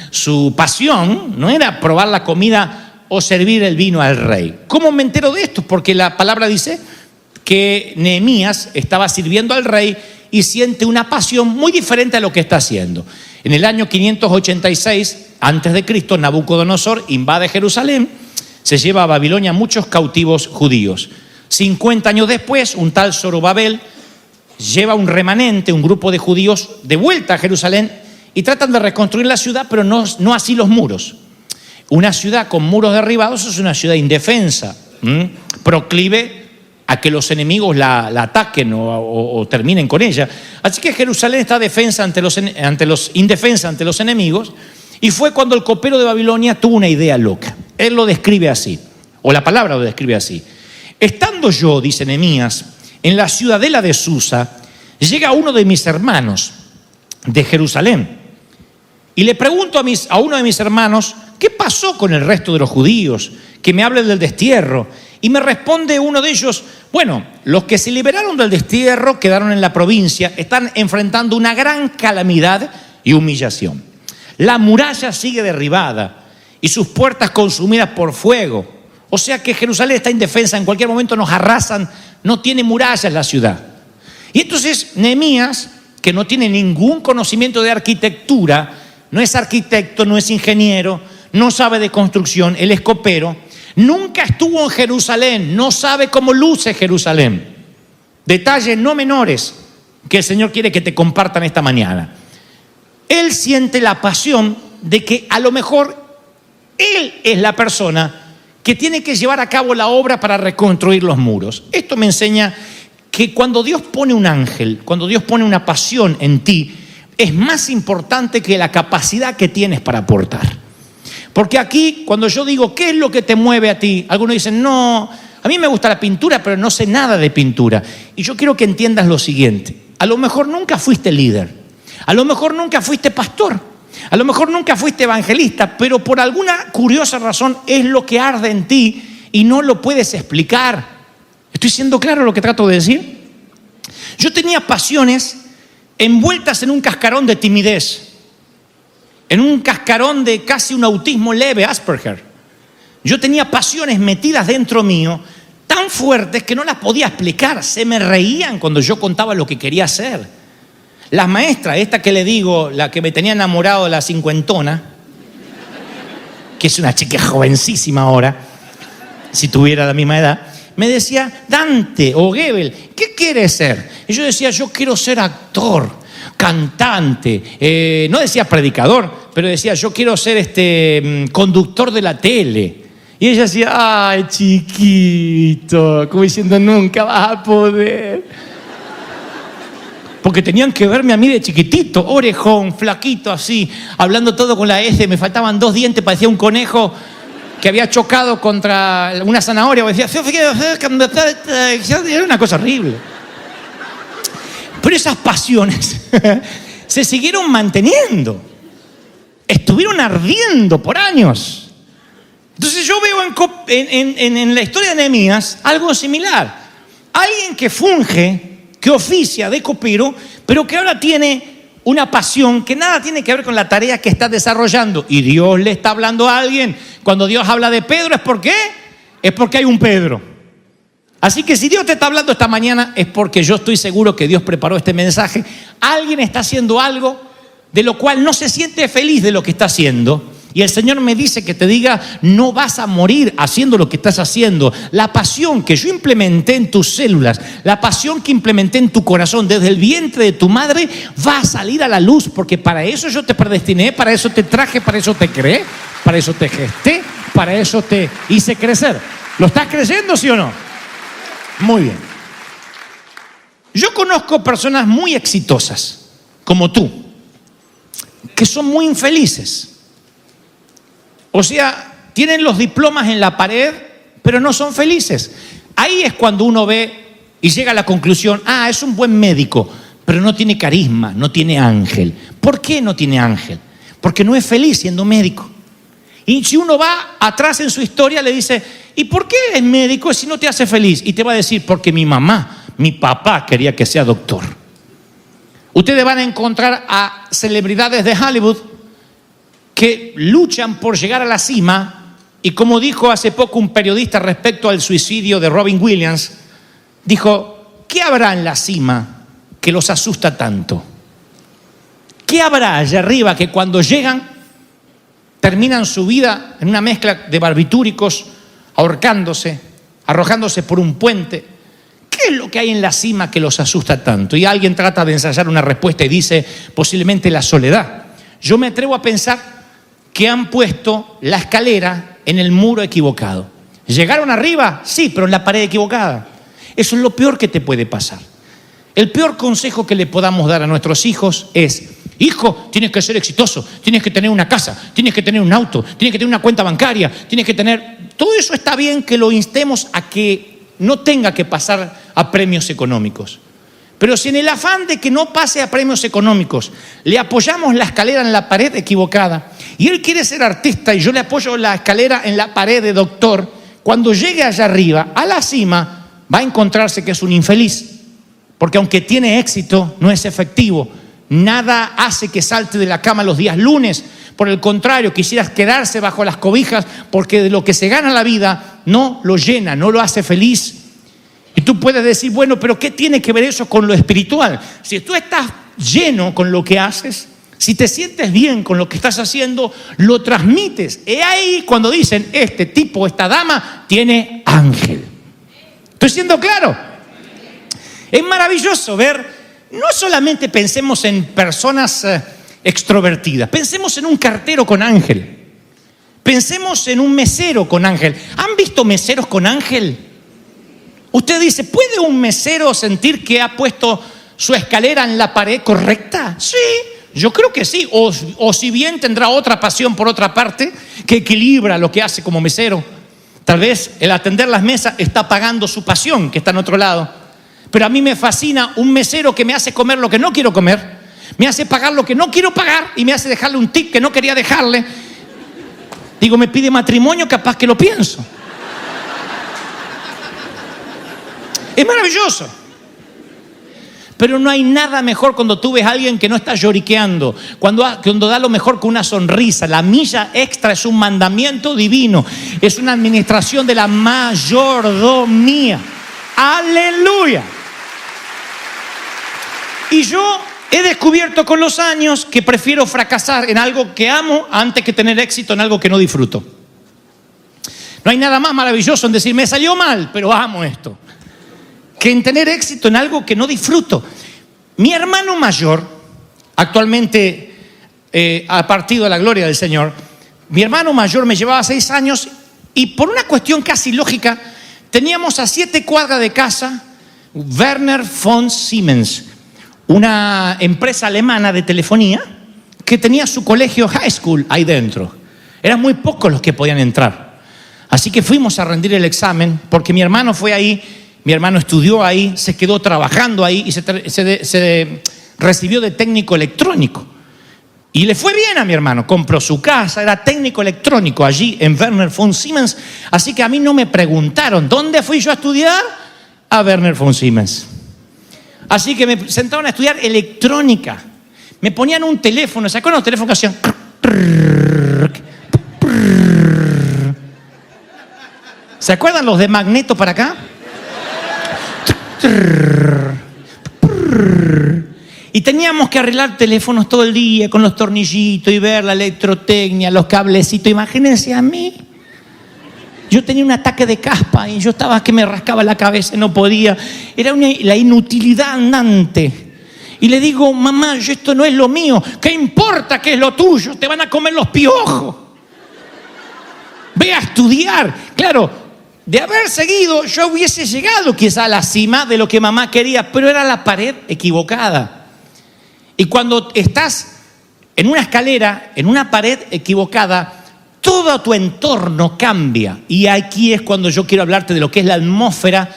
su pasión no era probar la comida o servir el vino al rey. ¿Cómo me entero de esto? Porque la palabra dice que Nehemías estaba sirviendo al rey y siente una pasión muy diferente a lo que está haciendo. En el año 586 a.C., Nabucodonosor invade Jerusalén, se lleva a Babilonia muchos cautivos judíos. 50 años después, un tal Zorobabel lleva un remanente, un grupo de judíos, de vuelta a Jerusalén y tratan de reconstruir la ciudad, pero no así los muros. Una ciudad con muros derribados es una ciudad indefensa, proclive a que los enemigos la ataquen o terminen con ella. Así que Jerusalén está indefensa ante los enemigos, y fue cuando el copero de Babilonia tuvo una idea loca. Él lo describe así, o la palabra lo describe así. Estando yo, dice Nehemías, en la ciudadela de Susa, llega uno de mis hermanos de Jerusalén y le pregunto a uno de mis hermanos, ¿qué pasó con el resto de los judíos? Que me hable del destierro. Y me responde uno de ellos, bueno, los que se liberaron del destierro quedaron en la provincia, están enfrentando una gran calamidad y humillación. La muralla sigue derribada y sus puertas consumidas por fuego. O sea que Jerusalén está indefensa, en cualquier momento nos arrasan, no tiene murallas la ciudad. Y entonces Nehemías, que no tiene ningún conocimiento de arquitectura, no es arquitecto, no es ingeniero, no sabe de construcción, él es copero, nunca estuvo en Jerusalén, no sabe cómo luce Jerusalén. Detalles no menores que el Señor quiere que te compartan esta mañana. Él siente la pasión de que a lo mejor él es la persona que tiene que llevar a cabo la obra para reconstruir los muros. Esto me enseña que cuando Dios pone un ángel, cuando Dios pone una pasión en ti, es más importante que la capacidad que tienes para aportar. Porque aquí, cuando yo digo, ¿qué es lo que te mueve a ti? Algunos dicen, no, a mí me gusta la pintura, pero no sé nada de pintura. Y yo quiero que entiendas lo siguiente. A lo mejor nunca fuiste líder. A lo mejor nunca fuiste pastor. A lo mejor nunca fuiste evangelista, pero por alguna curiosa razón es lo que arde en ti y no lo puedes explicar. ¿Estoy siendo claro lo que trato de decir? Yo tenía pasiones envueltas en un cascarón de timidez, en un cascarón de casi un autismo leve, Asperger. Yo tenía pasiones metidas dentro mío tan fuertes que no las podía explicar. Se me reían cuando yo contaba lo que quería hacer. Las maestras, esta que le digo, la que me tenía enamorado de la cincuentona, que es una chica jovencísima ahora, si tuviera la misma edad, me decía, Dante o Goebel, ¿qué quieres ser? Y yo decía, yo quiero ser actor, cantante, no decía predicador, pero decía, yo quiero ser conductor de la tele. Y ella decía, ay, chiquito, como diciendo, nunca vas a poder. Porque tenían que verme a mí de chiquitito, orejón, flaquito así, hablando todo con la S, me faltaban 2 dientes, parecía un conejo que había chocado contra una zanahoria. Decía, era una cosa horrible. Pero esas pasiones se siguieron manteniendo, estuvieron ardiendo por años. Entonces yo veo en la historia de Nehemías algo similar. Alguien que funge, que oficia de copero, pero que ahora tiene una pasión que nada tiene que ver con la tarea que está desarrollando. Y Dios le está hablando a alguien. Cuando Dios habla de Pedro, ¿es por qué? Es porque hay un Pedro. Así que si Dios te está hablando esta mañana, es porque yo estoy seguro que Dios preparó este mensaje. Alguien está haciendo algo de lo cual no se siente feliz de lo que está haciendo. Y el Señor me dice que te diga, no vas a morir haciendo lo que estás haciendo. La pasión que yo implementé en tus células, la pasión que implementé en tu corazón desde el vientre de tu madre, va a salir a la luz, porque para eso yo te predestiné, para eso te traje, para eso te creé, para eso te gesté, para eso te hice crecer. ¿Lo estás creyendo, sí o no? Muy bien. Yo conozco personas muy exitosas, como tú, que son muy infelices. O sea, tienen los diplomas en la pared, pero no son felices. Ahí es cuando uno ve y llega a la conclusión, es un buen médico, pero no tiene carisma, no tiene ángel. ¿Por qué no tiene ángel? Porque no es feliz siendo médico. Y si uno va atrás en su historia, le dice, ¿y por qué eres médico si no te hace feliz? Y te va a decir, porque mi papá quería que sea doctor. Ustedes van a encontrar a celebridades de Hollywood que luchan por llegar a la cima, y como dijo hace poco un periodista respecto al suicidio de Robin Williams, dijo, ¿qué habrá en la cima que los asusta tanto? ¿Qué habrá allá arriba que cuando llegan terminan su vida en una mezcla de barbitúricos, ahorcándose, arrojándose por un puente? ¿Qué es lo que hay en la cima que los asusta tanto? Y alguien trata de ensayar una respuesta y dice, posiblemente la soledad. Yo me atrevo a pensar que han puesto la escalera en el muro equivocado. ¿Llegaron arriba? Sí, pero en la pared equivocada. Eso es lo peor que te puede pasar. El peor consejo que le podamos dar a nuestros hijos es, hijo, tienes que ser exitoso, tienes que tener una casa, tienes que tener un auto, tienes que tener una cuenta bancaria, tienes que tener... Todo eso está bien que lo instemos a que no tenga que pasar a premios económicos. Pero si en el afán de que no pase a premios económicos le apoyamos la escalera en la pared equivocada y él quiere ser artista y yo le apoyo la escalera en la pared de doctor, cuando llegue allá arriba, a la cima, va a encontrarse que es un infeliz. Porque aunque tiene éxito, no es efectivo. Nada hace que salte de la cama los días lunes. Por el contrario, quisieras quedarse bajo las cobijas porque de lo que se gana la vida no lo llena, no lo hace feliz. Y tú puedes decir, bueno, pero ¿qué tiene que ver eso con lo espiritual? Si tú estás lleno con lo que haces, si te sientes bien con lo que estás haciendo, lo transmites. Y ahí cuando dicen, este tipo, esta dama, tiene ángel. ¿Estoy siendo claro? Es maravilloso ver, no solamente pensemos en personas extrovertidas, pensemos en un cartero con ángel. Pensemos en un mesero con ángel. ¿Han visto meseros con ángel? Usted dice, ¿puede un mesero sentir que ha puesto su escalera en la pared correcta? Sí, yo creo que sí. O si bien tendrá otra pasión por otra parte que equilibra lo que hace como mesero. Tal vez el atender las mesas está pagando su pasión, que está en otro lado. Pero a mí me fascina un mesero que me hace comer lo que no quiero comer, me hace pagar lo que no quiero pagar y me hace dejarle un tip que no quería dejarle. Digo, me pide matrimonio, capaz que lo pienso. Es maravilloso. Pero no hay nada mejor cuando tú ves a alguien que no está lloriqueando, cuando da lo mejor con una sonrisa. La milla extra es un mandamiento divino, es una administración de la mayordomía. ¡Aleluya! Y yo he descubierto con los años que prefiero fracasar en algo que amo antes que tener éxito en algo que no disfruto. No hay nada más maravilloso en decir, me salió mal, pero amo esto, que en tener éxito en algo que no disfruto. Mi hermano mayor, actualmente ha partido a la gloria del Señor, mi hermano mayor me llevaba 6 años y por una cuestión casi lógica, teníamos a 7 cuadras de casa Werner von Siemens, una empresa alemana de telefonía que tenía su colegio high school ahí dentro. Eran muy pocos los que podían entrar. Así que fuimos a rendir el examen porque mi hermano fue ahí. Mi hermano estudió ahí, se quedó trabajando ahí y se recibió de técnico electrónico. Y le fue bien a mi hermano, compró su casa, era técnico electrónico allí en Werner von Siemens. Así que a mí no me preguntaron, ¿dónde fui yo a estudiar? A Werner von Siemens. Así que me sentaron a estudiar electrónica. Me ponían un teléfono, ¿se acuerdan los teléfonos que hacían? ¿Se acuerdan los de magneto para acá? Y teníamos que arreglar teléfonos todo el día con los tornillitos y ver la electrotecnia, los cablecitos. Imagínense a mí. Yo tenía un ataque de caspa y yo estaba que me rascaba la cabeza y no podía. Era la inutilidad andante. Y le digo, mamá, esto no es lo mío. ¿Qué importa que es lo tuyo? Te van a comer los piojos. Ve a estudiar. Claro, De haber seguido, yo hubiese llegado quizá a la cima de lo que mamá quería, pero era la pared equivocada. Y cuando estás en una escalera, en una pared equivocada, todo tu entorno cambia. Y aquí es cuando yo quiero hablarte de lo que es la atmósfera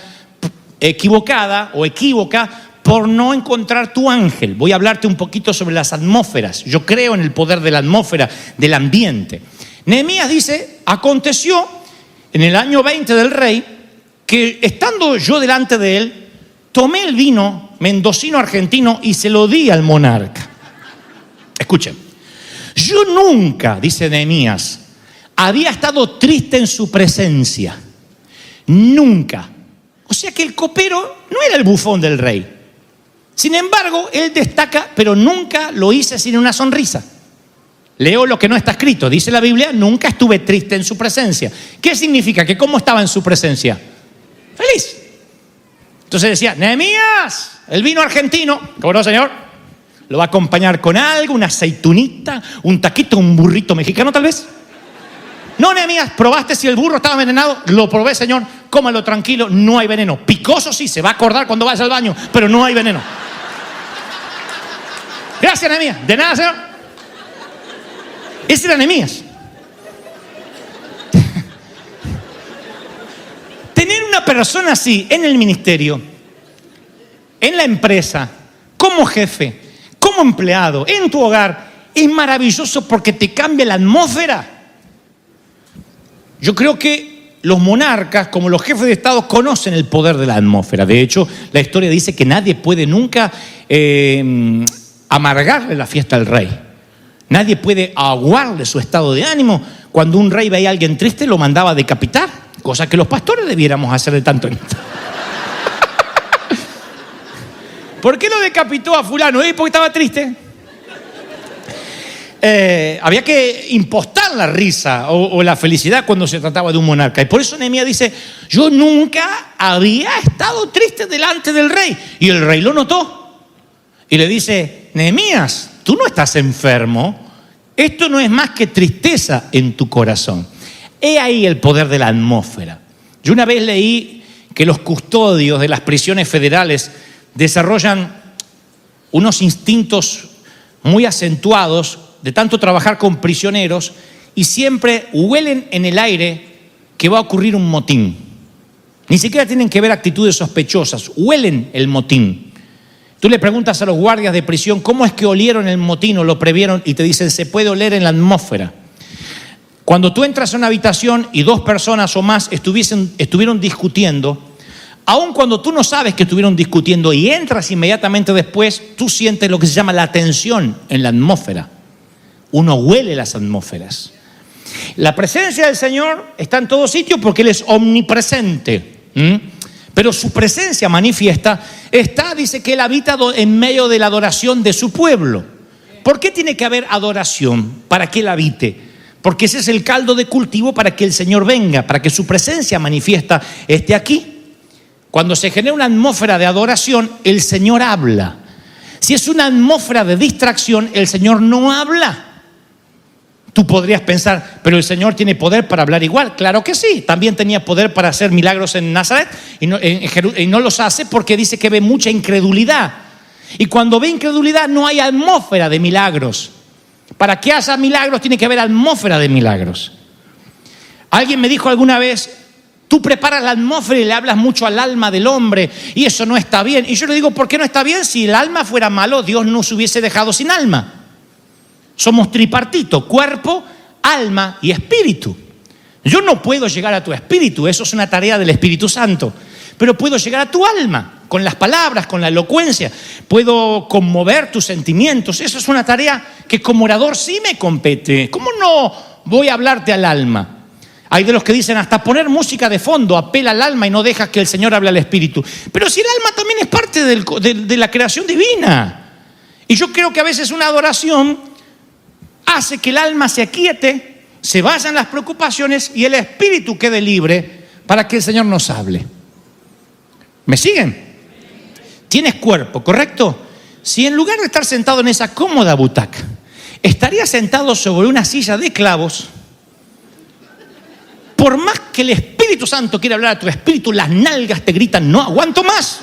equivocada o equívoca por no encontrar tu ángel. Voy a hablarte un poquito sobre las atmósferas. Yo creo en el poder de la atmósfera, del ambiente. Nehemías dice, aconteció en el año 20 del rey que estando yo delante de él, tomé el vino mendocino argentino y se lo di al monarca. Escuchen, yo nunca, dice Nehemías, había estado triste en su presencia. Nunca. O sea que el copero no era el bufón del rey. Sin embargo, él destaca, pero nunca lo hice sin una sonrisa. Leo lo que no está escrito. Dice la Biblia, nunca estuve triste en su presencia. ¿Qué significa? Que ¿cómo estaba en su presencia? Feliz. Entonces decía, Nehemías, el vino argentino, ¿cómo no, señor? Lo va a acompañar con algo, una aceitunita, un taquito, un burrito mexicano tal vez. No, Nehemías, ¿probaste si el burro estaba envenenado? Lo probé, señor, cómalo tranquilo, no hay veneno. Picoso sí, se va a acordar cuando vaya al baño, pero no hay veneno. Gracias, Nehemías. De nada, señor. Ese era Nehemías. Tener una persona así en el ministerio, en la empresa, como jefe, como empleado, en tu hogar, es maravilloso porque te cambia la atmósfera. Yo creo que los monarcas, como los jefes de Estado, conocen el poder de la atmósfera. De hecho, la historia dice que nadie puede nunca amargarle la fiesta al rey. Nadie puede aguarle su estado de ánimo. Cuando un rey veía a alguien triste, lo mandaba a decapitar, cosa que los pastores debiéramos hacer de tanto en tanto. ¿Por qué lo decapitó a fulano? Porque estaba triste. Había que impostar la risa o la felicidad cuando se trataba de un monarca. Y por eso Nehemías dice, yo nunca había estado triste delante del rey. Y el rey lo notó. Y le dice, Nehemías, tú no estás enfermo. Esto no es más que tristeza en tu corazón. He ahí el poder de la atmósfera. Yo una vez leí que los custodios de las prisiones federales desarrollan unos instintos muy acentuados de tanto trabajar con prisioneros y siempre huelen en el aire que va a ocurrir un motín. Ni siquiera tienen que ver actitudes sospechosas, huelen el motín. Tú le preguntas a los guardias de prisión cómo es que olieron el motín o lo previeron y te dicen se puede oler en la atmósfera. Cuando tú entras a una habitación y dos personas o más estuvieron discutiendo, aun cuando tú no sabes que estuvieron discutiendo y entras inmediatamente después, tú sientes lo que se llama la tensión en la atmósfera. Uno huele las atmósferas. La presencia del Señor está en todo sitio porque Él es omnipresente. Pero su presencia manifiesta dice que Él habita en medio de la adoración de su pueblo. ¿Por qué tiene que haber adoración? Para que Él habite. Porque ese es el caldo de cultivo para que el Señor venga, para que su presencia manifiesta esté aquí. Cuando se genera una atmósfera de adoración, el Señor habla. Si es una atmósfera de distracción, el Señor no habla. Tú podrías pensar, pero el Señor tiene poder para hablar igual. Claro que sí, también tenía poder para hacer milagros en Nazaret y no los hace porque dice que ve mucha incredulidad. Y cuando ve incredulidad no hay atmósfera de milagros. Para que haya milagros tiene que haber atmósfera de milagros. Alguien me dijo alguna vez, tú preparas la atmósfera y le hablas mucho al alma del hombre y eso no está bien. Y yo le digo, ¿por qué no está bien? Si el alma fuera malo, Dios nos hubiese dejado sin alma. Somos tripartito, cuerpo, alma y espíritu. Yo no puedo llegar a tu espíritu, eso es una tarea del Espíritu Santo. Pero puedo llegar a tu alma, con las palabras, con la elocuencia. Puedo conmover tus sentimientos. Eso es una tarea que como orador sí me compete. ¿Cómo no voy a hablarte al alma? Hay de los que dicen hasta poner música de fondo apela al alma y no dejas que el Señor hable al espíritu. Pero si el alma también es parte de la creación divina. Y yo creo que a veces una adoración hace que el alma se aquiete, se vayan las preocupaciones y el espíritu quede libre para que el Señor nos hable. ¿Me siguen? Tienes cuerpo, ¿correcto? Si en lugar de estar sentado en esa cómoda butaca, estarías sentado sobre una silla de clavos, Por más que el Espíritu Santo quiera hablar a tu espíritu, las nalgas te gritan, no aguanto más.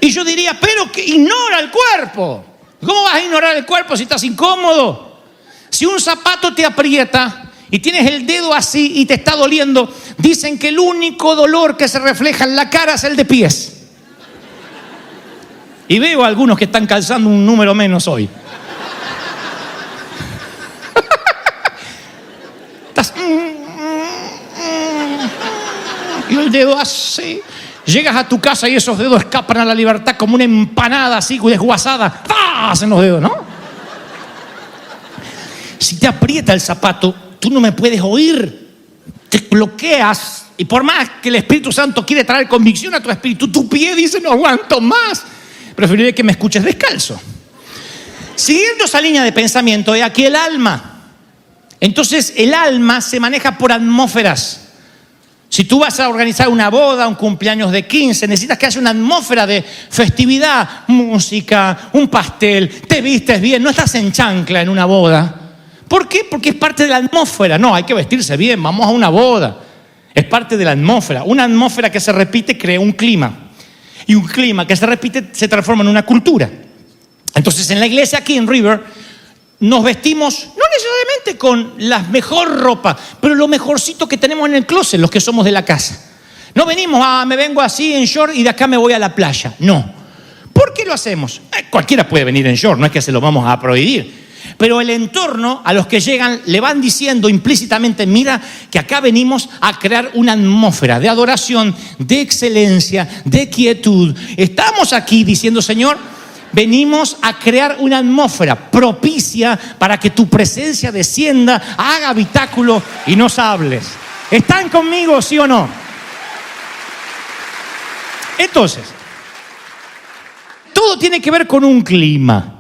Y yo diría, pero que ignora el cuerpo. ¿Cómo vas a ignorar el cuerpo si estás incómodo? Si un zapato te aprieta y tienes el dedo así y te está doliendo, dicen que el único dolor que se refleja en la cara es el de pies. Y veo a algunos que están calzando un número menos hoy. Estás... Y el dedo así. Llegas a tu casa y esos dedos escapan a la libertad como una empanada así, desguazada. ¡Ah! Hacen los dedos, ¿no? Si te aprieta el zapato, tú no me puedes oír. Te bloqueas. Y por más que el Espíritu Santo quiere traer convicción a tu espíritu, tu pie dice, no aguanto más. Preferiré que me escuches descalzo. Siguiendo esa línea de pensamiento, he aquí el alma. Entonces, el alma se maneja por atmósferas. Si tú vas a organizar una boda, un cumpleaños de 15, necesitas que haya una atmósfera de festividad, música, un pastel, te vistes bien, no estás en chancla en una boda. ¿Por qué? Porque es parte de la atmósfera. No, hay que vestirse bien, vamos a una boda. Es parte de la atmósfera. Una atmósfera que se repite crea un clima. Y un clima que se repite se transforma en una cultura. Entonces, en la iglesia aquí en River, nos vestimos, no necesariamente con la mejor ropa, pero lo mejorcito que tenemos en el closet, los que somos de la casa. No venimos, me vengo así en short y de acá me voy a la playa. No. ¿Por qué lo hacemos? Cualquiera puede venir en short, no es que se lo vamos a prohibir. Pero el entorno, a los que llegan, le van diciendo implícitamente, mira que acá venimos a crear una atmósfera de adoración, de excelencia, de quietud. Estamos aquí diciendo, Señor, venimos a crear una atmósfera propicia para que tu presencia descienda, haga habitáculo y nos hables. ¿Están conmigo, sí o no? Entonces, todo tiene que ver con un clima.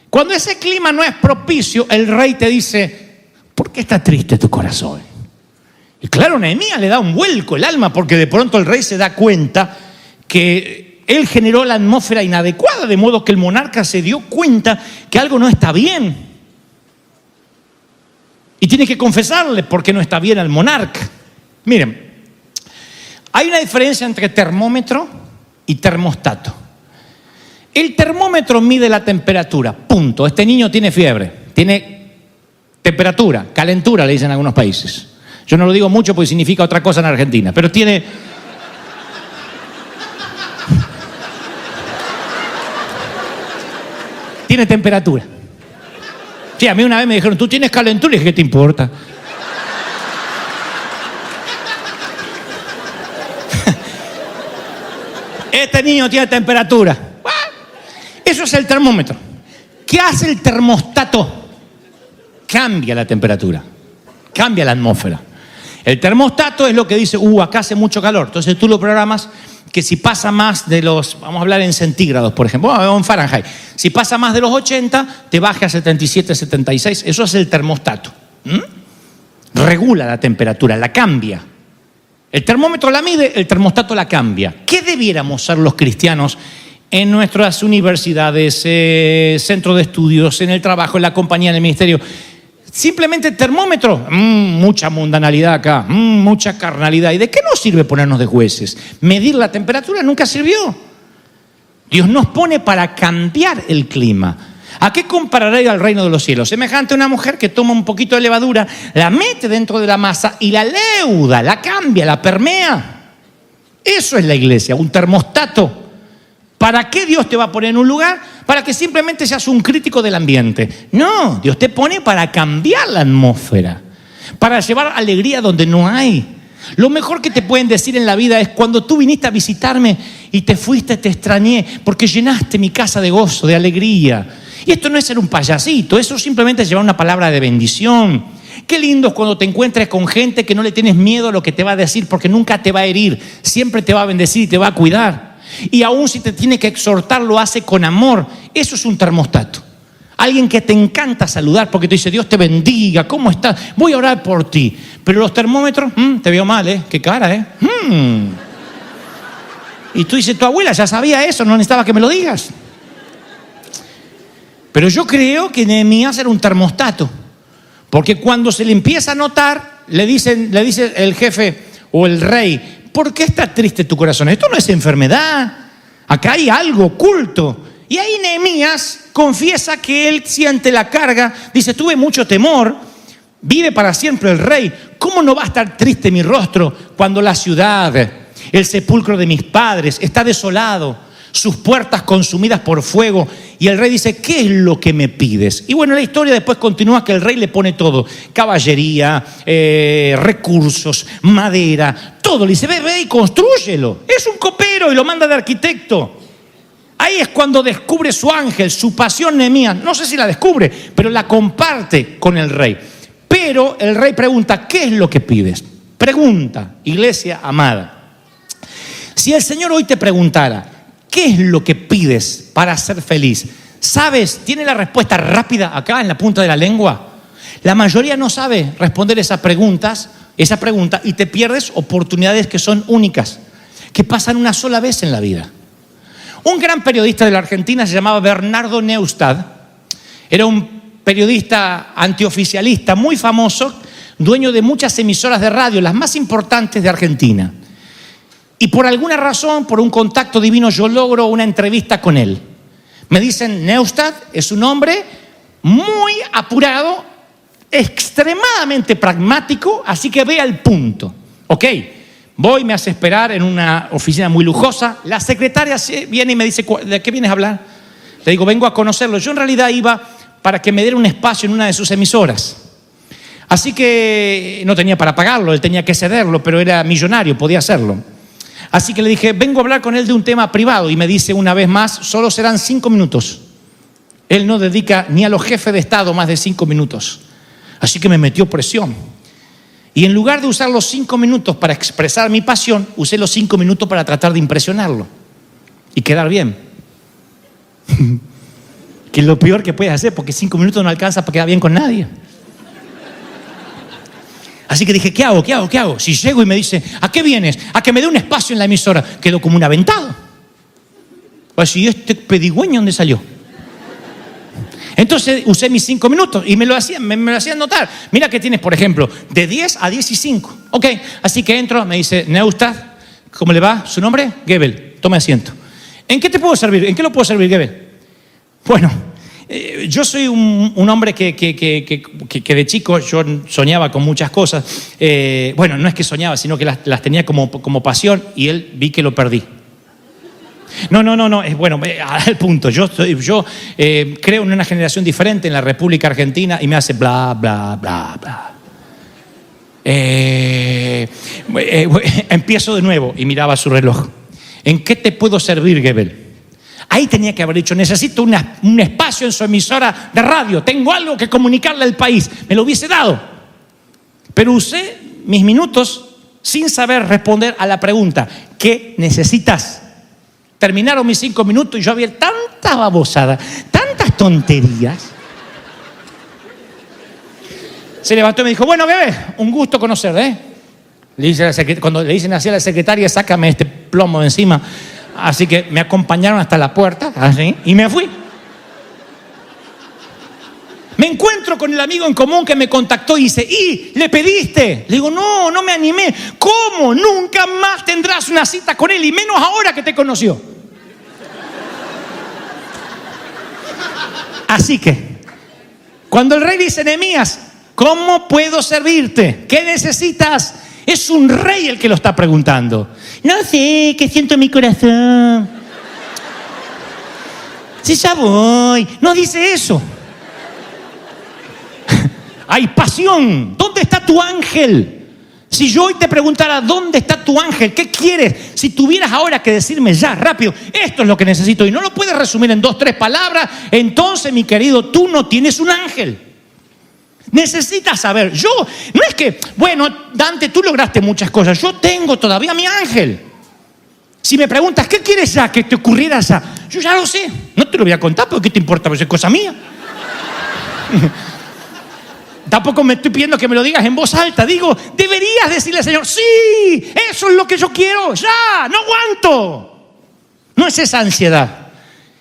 Cuando ese clima no es propicio, el rey te dice, ¿por qué está triste tu corazón? Y claro, Nehemías le da un vuelco el alma, porque de pronto el rey se da cuenta que él generó la atmósfera inadecuada, de modo que el monarca se dio cuenta que algo no está bien. Y tiene que confesarle por qué no está bien al monarca. Miren, hay una diferencia entre termómetro y termostato. El termómetro mide la temperatura, punto. Este niño tiene fiebre, tiene temperatura, calentura, le dicen en algunos países. Yo no lo digo mucho porque significa otra cosa en Argentina, pero tiene... tiene temperatura. Sí, a mí una vez me dijeron, ¿tú tienes calentura? Y dije, ¿qué te importa? Este niño tiene temperatura. Eso es el termómetro. ¿Qué hace el termostato? Cambia la temperatura, cambia la atmósfera. El termostato es lo que dice, acá hace mucho calor. Entonces tú lo programas que si pasa más de los, vamos a hablar en centígrados, por ejemplo, o en Fahrenheit, si pasa más de los 80, te baja a 77, 76. Eso es el termostato. Regula la temperatura, la cambia. El termómetro la mide, el termostato la cambia. ¿Qué debiéramos ser los cristianos en nuestras universidades, centros de estudios, en el trabajo, en la compañía, en el ministerio? Simplemente termómetro, mucha mundanalidad acá, mucha carnalidad. ¿Y de qué nos sirve ponernos de jueces? Medir la temperatura nunca sirvió. Dios nos pone para cambiar el clima. ¿A qué compararé al reino de los cielos? Semejante a una mujer que toma un poquito de levadura, la mete dentro de la masa y la leuda, la cambia, la permea. Eso es la iglesia, un termostato. ¿Para qué Dios te va a poner en un lugar? Para que simplemente seas un crítico del ambiente. No, Dios te pone para cambiar la atmósfera, para llevar alegría donde no hay. Lo mejor que te pueden decir en la vida es cuando tú viniste a visitarme y te fuiste, te extrañé, porque llenaste mi casa de gozo, de alegría. Y esto no es ser un payasito, eso simplemente es llevar una palabra de bendición. Qué lindo es cuando te encuentres con gente que no le tienes miedo a lo que te va a decir, porque nunca te va a herir, siempre te va a bendecir y te va a cuidar. Y aún si te tiene que exhortar, lo hace con amor. Eso es un termostato. Alguien que te encanta saludar porque te dice, Dios te bendiga, ¿cómo estás? Voy a orar por ti. Pero los termómetros, te veo mal, qué cara, Y tú dices, tu abuela ya sabía eso, no necesitaba que me lo digas. Pero yo creo que Nehemías era un termostato, Porque cuando se le empieza a notar, le dice el jefe o el rey, ¿por qué está triste tu corazón? Esto no es enfermedad, acá hay algo oculto. Y ahí Nehemías confiesa que él siente la carga, dice, tuve mucho temor, vive para siempre el rey. ¿Cómo no va a estar triste mi rostro cuando la ciudad, el sepulcro de mis padres, está desolado, sus puertas consumidas por fuego? Y el rey dice, ¿qué es lo que me pides? Y bueno, la historia después continúa que el rey le pone todo, caballería, recursos, madera, todo. Le dice, ve y constrúyelo. Es un copero y lo manda de arquitecto. Ahí es cuando descubre su ángel, su pasión Nehemías. No sé si la descubre, pero la comparte con el rey. Pero el rey pregunta, ¿qué es lo que pides? Pregunta, iglesia amada. Si el Señor hoy te preguntara, ¿qué es lo que pides para ser feliz? ¿Sabes? ¿Tiene la respuesta rápida acá en la punta de la lengua? La mayoría no sabe responder esa pregunta y te pierdes oportunidades que son únicas, que pasan una sola vez en la vida. Un gran periodista de la Argentina se llamaba Bernardo Neustadt. Era un periodista antioficialista muy famoso, dueño de muchas emisoras de radio, las más importantes de Argentina. Y por alguna razón, por un contacto divino, yo logro una entrevista con él. Me dicen, Neustadt es un hombre muy apurado, extremadamente pragmático, así que ve al punto. Ok, voy, me hace esperar en una oficina muy lujosa. La secretaria viene y me dice, ¿de qué vienes a hablar? Le digo, vengo a conocerlo. Yo en realidad iba para que me diera un espacio en una de sus emisoras. Así que no tenía para pagarlo, él tenía que cederlo, pero era millonario, podía hacerlo. Así que le dije, vengo a hablar con él de un tema privado. Y me dice una vez más, solo serán 5 minutos. Él no dedica ni a los jefes de Estado más de 5 minutos. Así que me metió presión. Y en lugar de usar los 5 minutos para expresar mi pasión, usé los 5 minutos para tratar de impresionarlo y quedar bien. Que es lo peor que puedes hacer, porque 5 minutos no alcanza para quedar bien con nadie. Así que dije, ¿qué hago? Si llego y me dice, ¿a qué vienes? A que me dé un espacio en la emisora. Quedo como un aventado. Pues, ¿y este pedigüeño dónde salió? Entonces usé mis 5 minutos y me lo hacían notar. Mira que tienes, por ejemplo, de 10 a 10 y 5. Ok, así que entro, me dice, Neustadt, ¿cómo le va? ¿Su nombre? Gebel, tome asiento. ¿En qué te puedo servir? ¿En qué lo puedo servir, Gebel? Bueno, yo soy un hombre que de chico yo soñaba con muchas cosas. Bueno, no es que soñaba, sino que las tenía como pasión y él vi que lo perdí. No, es bueno, al punto. Yo creo en una generación diferente en la República Argentina y me hace bla, bla, bla, bla. Empiezo de nuevo y miraba su reloj. ¿En qué te puedo servir, Gebel? Ahí tenía que haber dicho, necesito un espacio en su emisora de radio, tengo algo que comunicarle al país, me lo hubiese dado. Pero usé mis minutos sin saber responder a la pregunta, ¿qué necesitas? Terminaron mis 5 minutos y yo había tanta babosada, tantas tonterías. Se levantó y me dijo, bueno, bebé, un gusto conocerle, cuando le dicen así a la secretaria, sácame este plomo de encima. Así que me acompañaron hasta la puerta, así, y me fui. Me encuentro con el amigo en común que me contactó y dice, ¿y le pediste? Le digo, no me animé. ¿Cómo? Nunca más tendrás una cita con él, y menos ahora que te conoció. Así que, cuando el rey dice, Nehemías, ¿cómo puedo servirte? ¿Qué necesitas? Es un rey el que lo está preguntando. No sé, ¿qué siento en mi corazón? Sí, ya voy. No dice eso. Hay pasión. ¿Dónde está tu ángel? Si yo hoy te preguntara, ¿dónde está tu ángel? ¿Qué quieres? Si tuvieras ahora que decirme ya, rápido, esto es lo que necesito y no lo puedes resumir en 2, 3 palabras, entonces, mi querido, tú no tienes un ángel. Necesitas saber, no es que, bueno, Dante, tú lograste muchas cosas, yo tengo todavía mi ángel. Si me preguntas, ¿qué quieres ya que te ocurriera ya? Yo ya lo sé, no te lo voy a contar porque ¿qué te importa? Pues es cosa mía. Tampoco me estoy pidiendo que me lo digas en voz alta, digo, deberías decirle al Señor, sí, eso es lo que yo quiero, ya, no aguanto. No es esa ansiedad,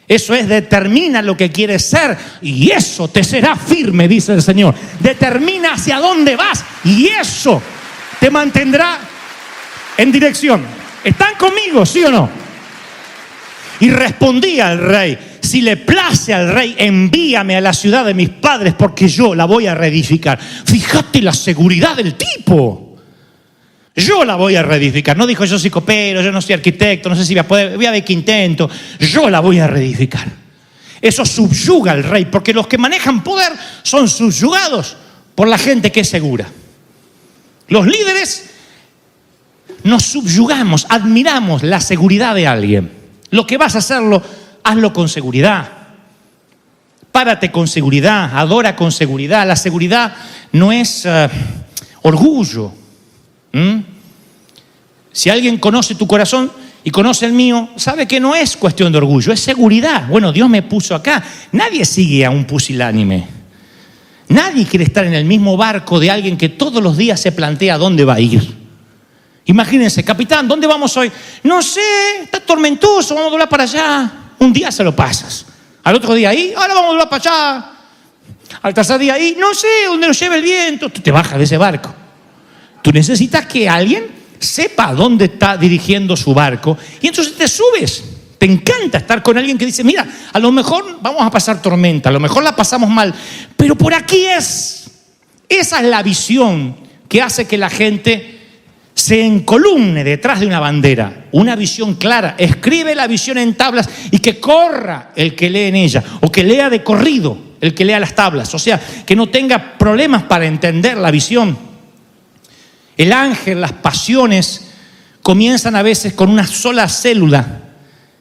Eso es, determina lo que quieres ser y eso te será firme, dice el Señor. Determina hacia dónde vas y eso te mantendrá en dirección. ¿Están conmigo, sí o no? Y respondía al rey: si le place al rey, envíame a la ciudad de mis padres, porque yo la voy a reedificar. Fíjate la seguridad del tipo. Yo la voy a reedificar. No dijo: yo soy copero, yo no soy arquitecto, no sé si voy a poder, voy a ver qué intento. Yo la voy a reedificar. Eso subyuga al rey, porque los que manejan poder son subyugados por la gente que es segura. Los líderes nos subyugamos, admiramos la seguridad de alguien. Lo que vas a hacerlo, hazlo con seguridad. Párate con seguridad, adora con seguridad. La seguridad no es orgullo. Si alguien conoce tu corazón y conoce el mío, sabe que no es cuestión de orgullo, es seguridad. Bueno, Dios me puso acá. Nadie sigue a un pusilánime. Nadie quiere estar en el mismo barco de alguien que todos los días se plantea dónde va a ir. Imagínense: capitán, ¿dónde vamos hoy? No sé, está tormentoso, vamos a doblar para allá. Un día se lo pasas, al otro día ahí, ahora vamos a doblar para allá. Al tercer día ahí, no sé, dónde nos lleva el viento. Tú te bajas de ese barco. Tú necesitas que alguien sepa dónde está dirigiendo su barco y entonces te subes. Te encanta estar con alguien que dice: mira, a lo mejor vamos a pasar tormenta, a lo mejor la pasamos mal, pero por aquí es. Esa es la visión que hace que la gente se encolumne detrás de una bandera. Una visión clara. Escribe la visión en tablas y que corra el que lee en ella, o que lea de corrido el que lea las tablas. O sea, que no tenga problemas para entender la visión. El ángel, las pasiones comienzan a veces con una sola célula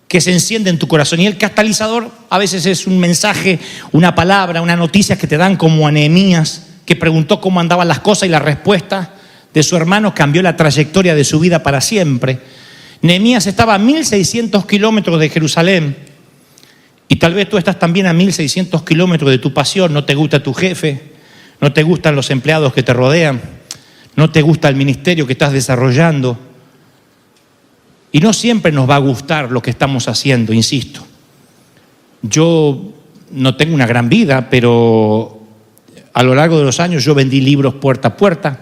que se enciende en tu corazón, y el catalizador a veces es un mensaje, una palabra, una noticia que te dan, como a Nehemías, que preguntó cómo andaban las cosas y la respuesta de su hermano cambió la trayectoria de su vida para siempre. Nehemías estaba a 1600 kilómetros de Jerusalén, y tal vez tú estás también a 1600 kilómetros de tu pasión. No te gusta tu jefe, no te gustan los empleados que te rodean, no te gusta el ministerio que estás desarrollando. Y no siempre nos va a gustar lo que estamos haciendo, insisto. Yo no tengo una gran vida, pero a lo largo de los años yo vendí libros puerta a puerta.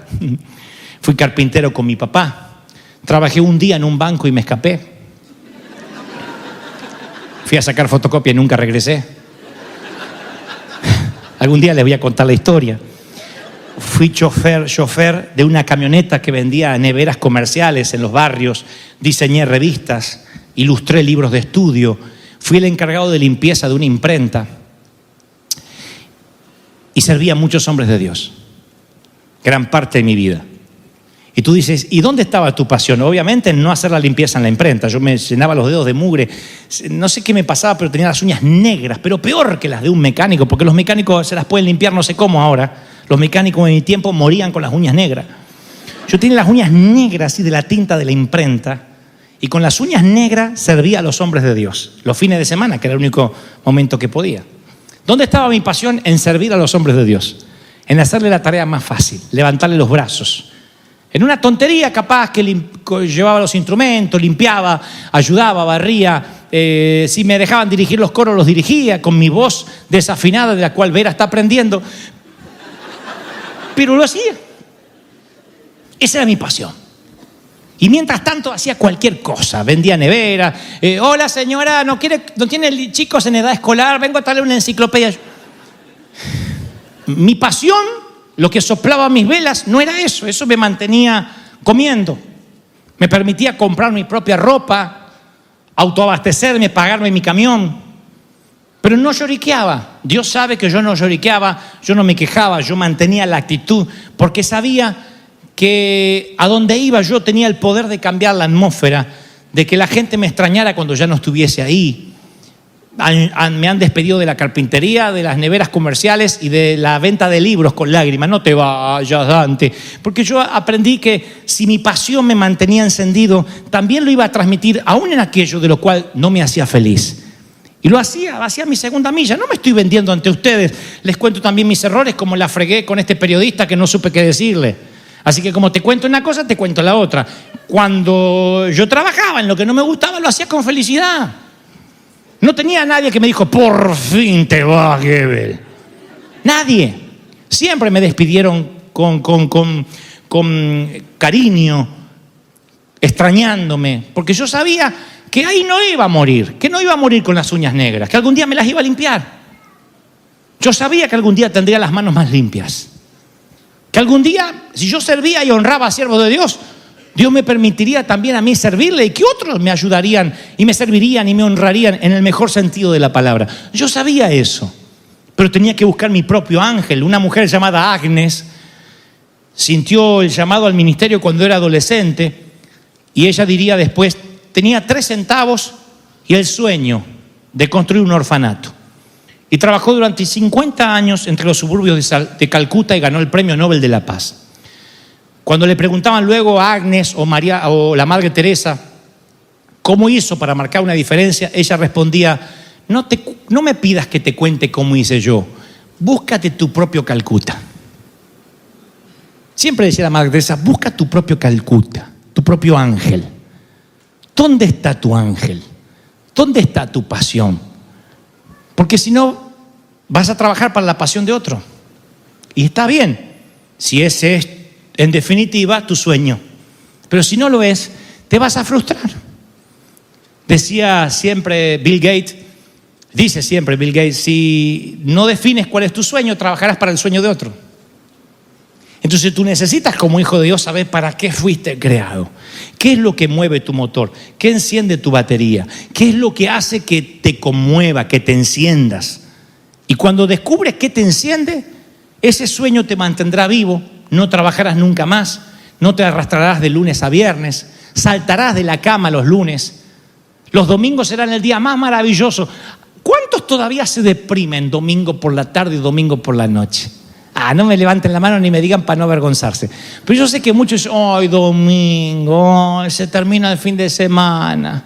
Fui carpintero con mi papá. Trabajé un día en un banco y me escapé. Fui a sacar fotocopia y nunca regresé. Algún día les voy a contar la historia. Fui chofer de una camioneta que vendía neveras comerciales en los barrios. Diseñé revistas, ilustré libros de estudio. Fui el encargado de limpieza de una imprenta. Y serví a muchos hombres de Dios. Gran parte de mi vida. Y tú dices: ¿y dónde estaba tu pasión? Obviamente en no hacer la limpieza en la imprenta. Yo me llenaba los dedos de mugre. No sé qué me pasaba, pero tenía las uñas negras, pero peor que las de un mecánico, porque los mecánicos se las pueden limpiar no sé cómo ahora. Los mecánicos en mi tiempo morían con las uñas negras. Yo tenía las uñas negras así de la tinta de la imprenta, y con las uñas negras servía a los hombres de Dios los fines de semana, que era el único momento que podía. ¿Dónde estaba mi pasión? En servir a los hombres de Dios, en hacerle la tarea más fácil, levantarle los brazos. En una tontería capaz que llevaba los instrumentos, limpiaba, ayudaba, barría. Si me dejaban dirigir los coros, los dirigía con mi voz desafinada, de la cual Vera está aprendiendo. Pero lo hacía. Esa era mi pasión. Y mientras tanto hacía cualquier cosa. Vendía nevera. Hola señora, ¿no tiene chicos en edad escolar? Vengo a traerle una enciclopedia. Mi pasión, lo que soplaba mis velas, no era eso. Eso me mantenía comiendo. Me permitía comprar mi propia ropa, autoabastecerme, pagarme mi camión. Pero no lloriqueaba. Dios sabe que yo no lloriqueaba, yo no me quejaba, yo mantenía la actitud, porque sabía que a donde iba yo tenía el poder de cambiar la atmósfera, de que la gente me extrañara cuando ya no estuviese ahí. Me han despedido de la carpintería, de las neveras comerciales y de la venta de libros con lágrimas. No te vayas, Dante, porque yo aprendí que si mi pasión me mantenía encendido, también lo iba a transmitir aún en aquello de lo cual no me hacía feliz. Y lo hacía mi segunda milla. No me estoy vendiendo ante ustedes. Les cuento también mis errores, como la fregué con este periodista que no supe qué decirle. Así que como te cuento una cosa, te cuento la otra. Cuando yo trabajaba en lo que no me gustaba, lo hacía con felicidad. No tenía nadie que me dijo, por fin te vas, Gebel. Nadie. Siempre me despidieron con cariño, extrañándome, porque yo sabía que ahí no iba a morir, que no iba a morir con las uñas negras, que algún día me las iba a limpiar. Yo sabía que algún día tendría las manos más limpias, que algún día, si yo servía y honraba a siervos de Dios, Dios me permitiría también a mí servirle y que otros me ayudarían y me servirían y me honrarían en el mejor sentido de la palabra. Yo sabía eso, pero tenía que buscar mi propio ángel. Una mujer llamada Agnes sintió el llamado al ministerio cuando era adolescente y ella diría después, tenía 3 centavos y el sueño de construir un orfanato. Y trabajó durante 50 años entre los suburbios de Calcuta y ganó el Premio Nobel de la Paz. Cuando le preguntaban luego a Agnes o María o la Madre Teresa cómo hizo para marcar una diferencia, ella respondía, no me pidas que te cuente cómo hice yo, búscate tu propio Calcuta. Siempre decía la Madre Teresa, busca tu propio Calcuta, tu propio ángel. ¿Dónde está tu ángel? ¿Dónde está tu pasión? Porque si no, vas a trabajar para la pasión de otro. Y está bien, si ese es, en definitiva, tu sueño. Pero si no lo es, te vas a frustrar. Decía siempre Bill Gates, dice siempre Bill Gates, si no defines cuál es tu sueño, trabajarás para el sueño de otro. Entonces tú necesitas como hijo de Dios saber para qué fuiste creado. ¿Qué es lo que mueve tu motor? ¿Qué enciende tu batería? ¿Qué es lo que hace que te conmueva, que te enciendas? Y cuando descubres qué te enciende, ese sueño te mantendrá vivo, no trabajarás nunca más, no te arrastrarás de lunes a viernes, saltarás de la cama los lunes, los domingos serán el día más maravilloso. ¿Cuántos todavía se deprimen domingo por la tarde y domingo por la noche? No me levanten la mano ni me digan para no avergonzarse. Pero yo sé que muchos dicen, ¡ay, domingo! Se termina el fin de semana.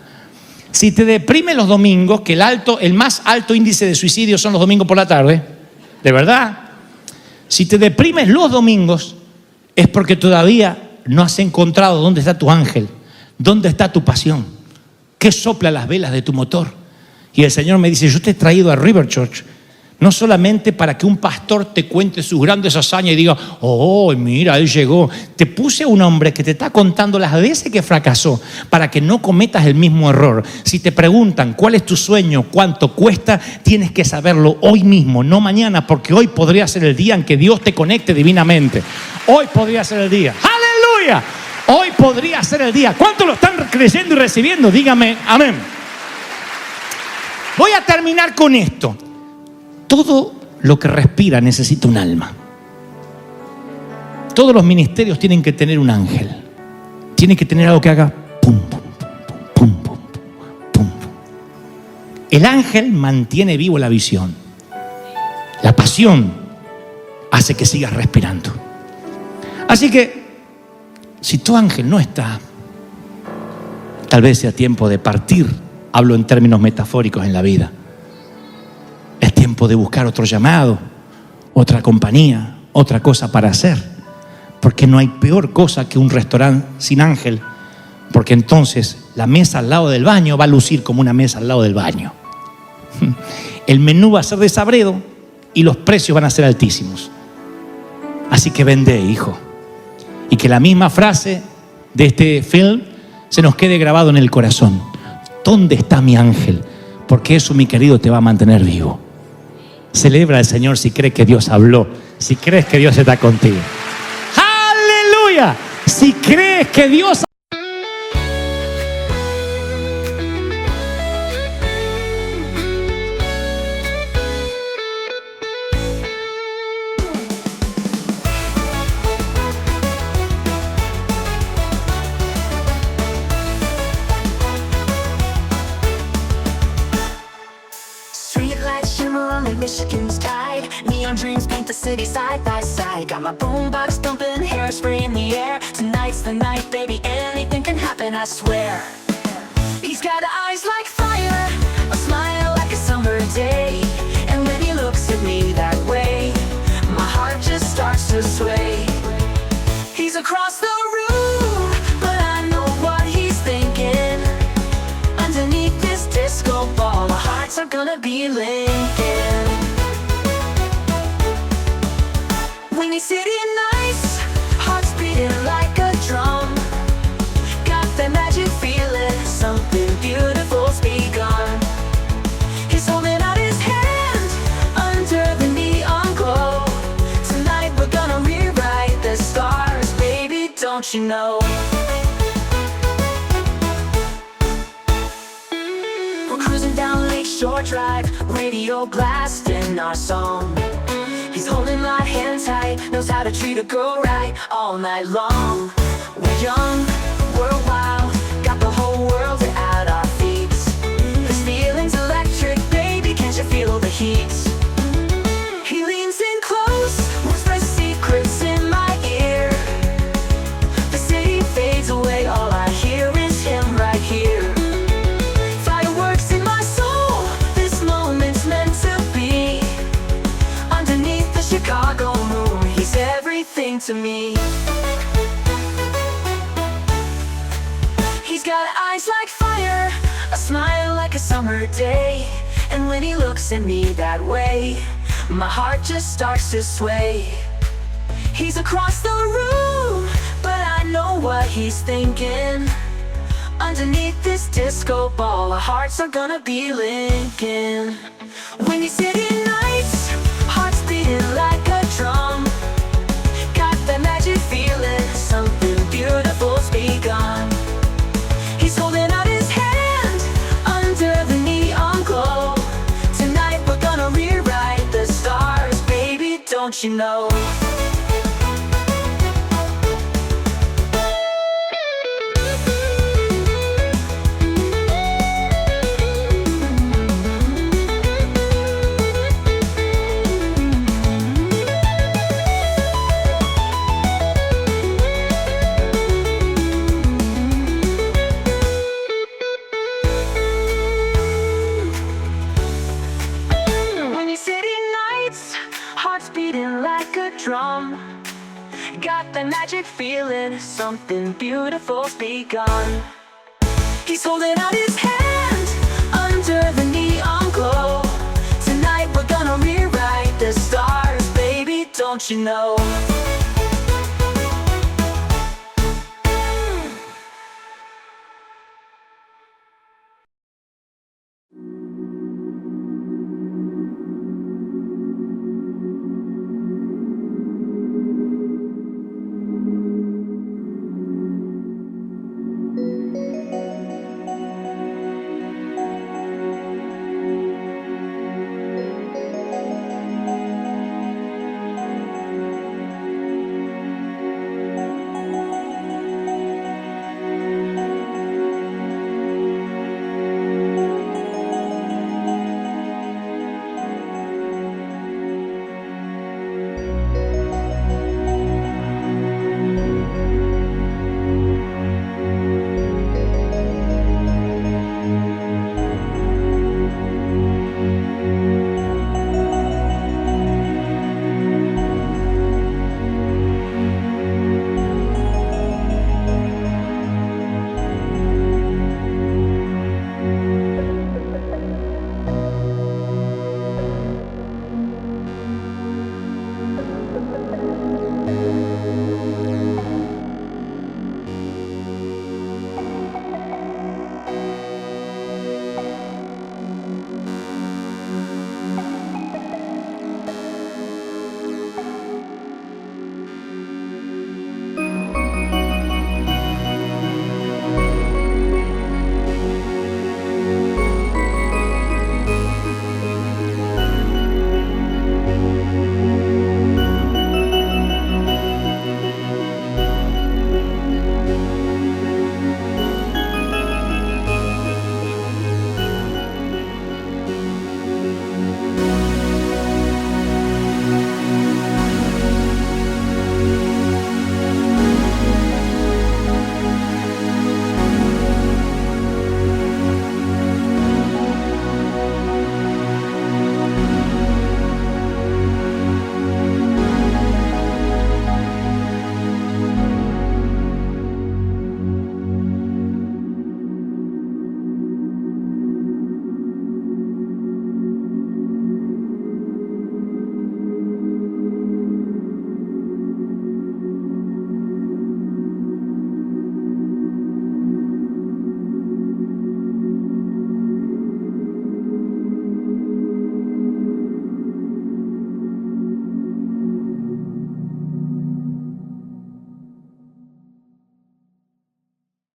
Si te deprime los domingos, que el más alto índice de suicidio son los domingos por la tarde, de verdad. Si te deprimes los domingos, es porque todavía no has encontrado dónde está tu ángel, dónde está tu pasión, qué sopla las velas de tu motor. Y el Señor me dice, yo te he traído a River Church no solamente para que un pastor te cuente sus grandes hazañas y diga, oh, mira, él llegó. Te puse a un hombre que te está contando las veces que fracasó para que no cometas el mismo error. Si te preguntan cuál es tu sueño, cuánto cuesta, tienes que saberlo hoy mismo, no mañana, porque hoy podría ser el día en que Dios te conecte divinamente. Hoy podría ser el día. ¡Aleluya! Hoy podría ser el día. ¿Cuántos lo están creyendo y recibiendo? Dígame, amén. Voy a terminar con esto. Todo lo que respira necesita un alma. Todos los ministerios tienen que tener un ángel. Tienen que tener algo que haga pum, pum, pum, pum, pum, pum, pum. El ángel mantiene vivo la visión. La pasión hace que sigas respirando. Así que, si tu ángel no está, tal vez sea tiempo de partir. Hablo en términos metafóricos en la vida. Es tiempo de buscar otro llamado, otra compañía, otra cosa para hacer. Porque no hay peor cosa que un restaurante sin ángel. Porque entonces la mesa al lado del baño va a lucir como una mesa al lado del baño. El menú va a ser desabrido y los precios van a ser altísimos. Así que vende, hijo. Y que la misma frase de este film se nos quede grabado en el corazón. ¿Dónde está mi ángel? Porque eso, mi querido, te va a mantener vivo. Celebra al Señor si crees que Dios habló, si crees que Dios está contigo. ¡Aleluya! Si crees que Dios... Michigan's tide, neon dreams paint the city side by side. Got my boombox thumping, hairspray in the air. Tonight's the night, baby, anything can happen, I swear. He's got eyes like fire, a smile like a summer day. And when he looks at me that way, my heart just starts to sway. He's across the room, but I know what he's thinking. Underneath this disco ball, a heart gonna be Lincoln. Windy City nights, hearts beating like a drum. Got that magic feeling, something beautiful's begun. He's holding out his hand under the neon glow. Tonight we're gonna rewrite the stars, baby, don't you know? We're cruising down Lakeshore Drive, radio blasting our song. He's holding my hand tight, knows how to treat a girl right all night long. We're young, we're wild, got the whole world at our feet. This feeling's electric, baby, can't you feel the heat? He leans in close, whispers secrets in my ear. The city fades away, all I hear is him right here. Fireworks in my soul, this moment's meant to be. Underneath the Chicago moon, he's everything to me. He's got eyes like fire, a smile like a summer day. And when he looks at me that way, my heart just starts to sway. He's across the room, but I know what he's thinking. Underneath this disco ball, our hearts are gonna be Lincoln. Windy City nights, hearts beating like a drum. Got that magic feeling, something beautiful's begun. He's holding out his hand under the neon glow. Tonight we're gonna rewrite the stars, baby, don't you know? Hearts beating like a drum. Got that magic feeling, something beautiful's begun. He's holding out his hand under the neon glow. Tonight we're gonna rewrite the stars, baby, don't you know?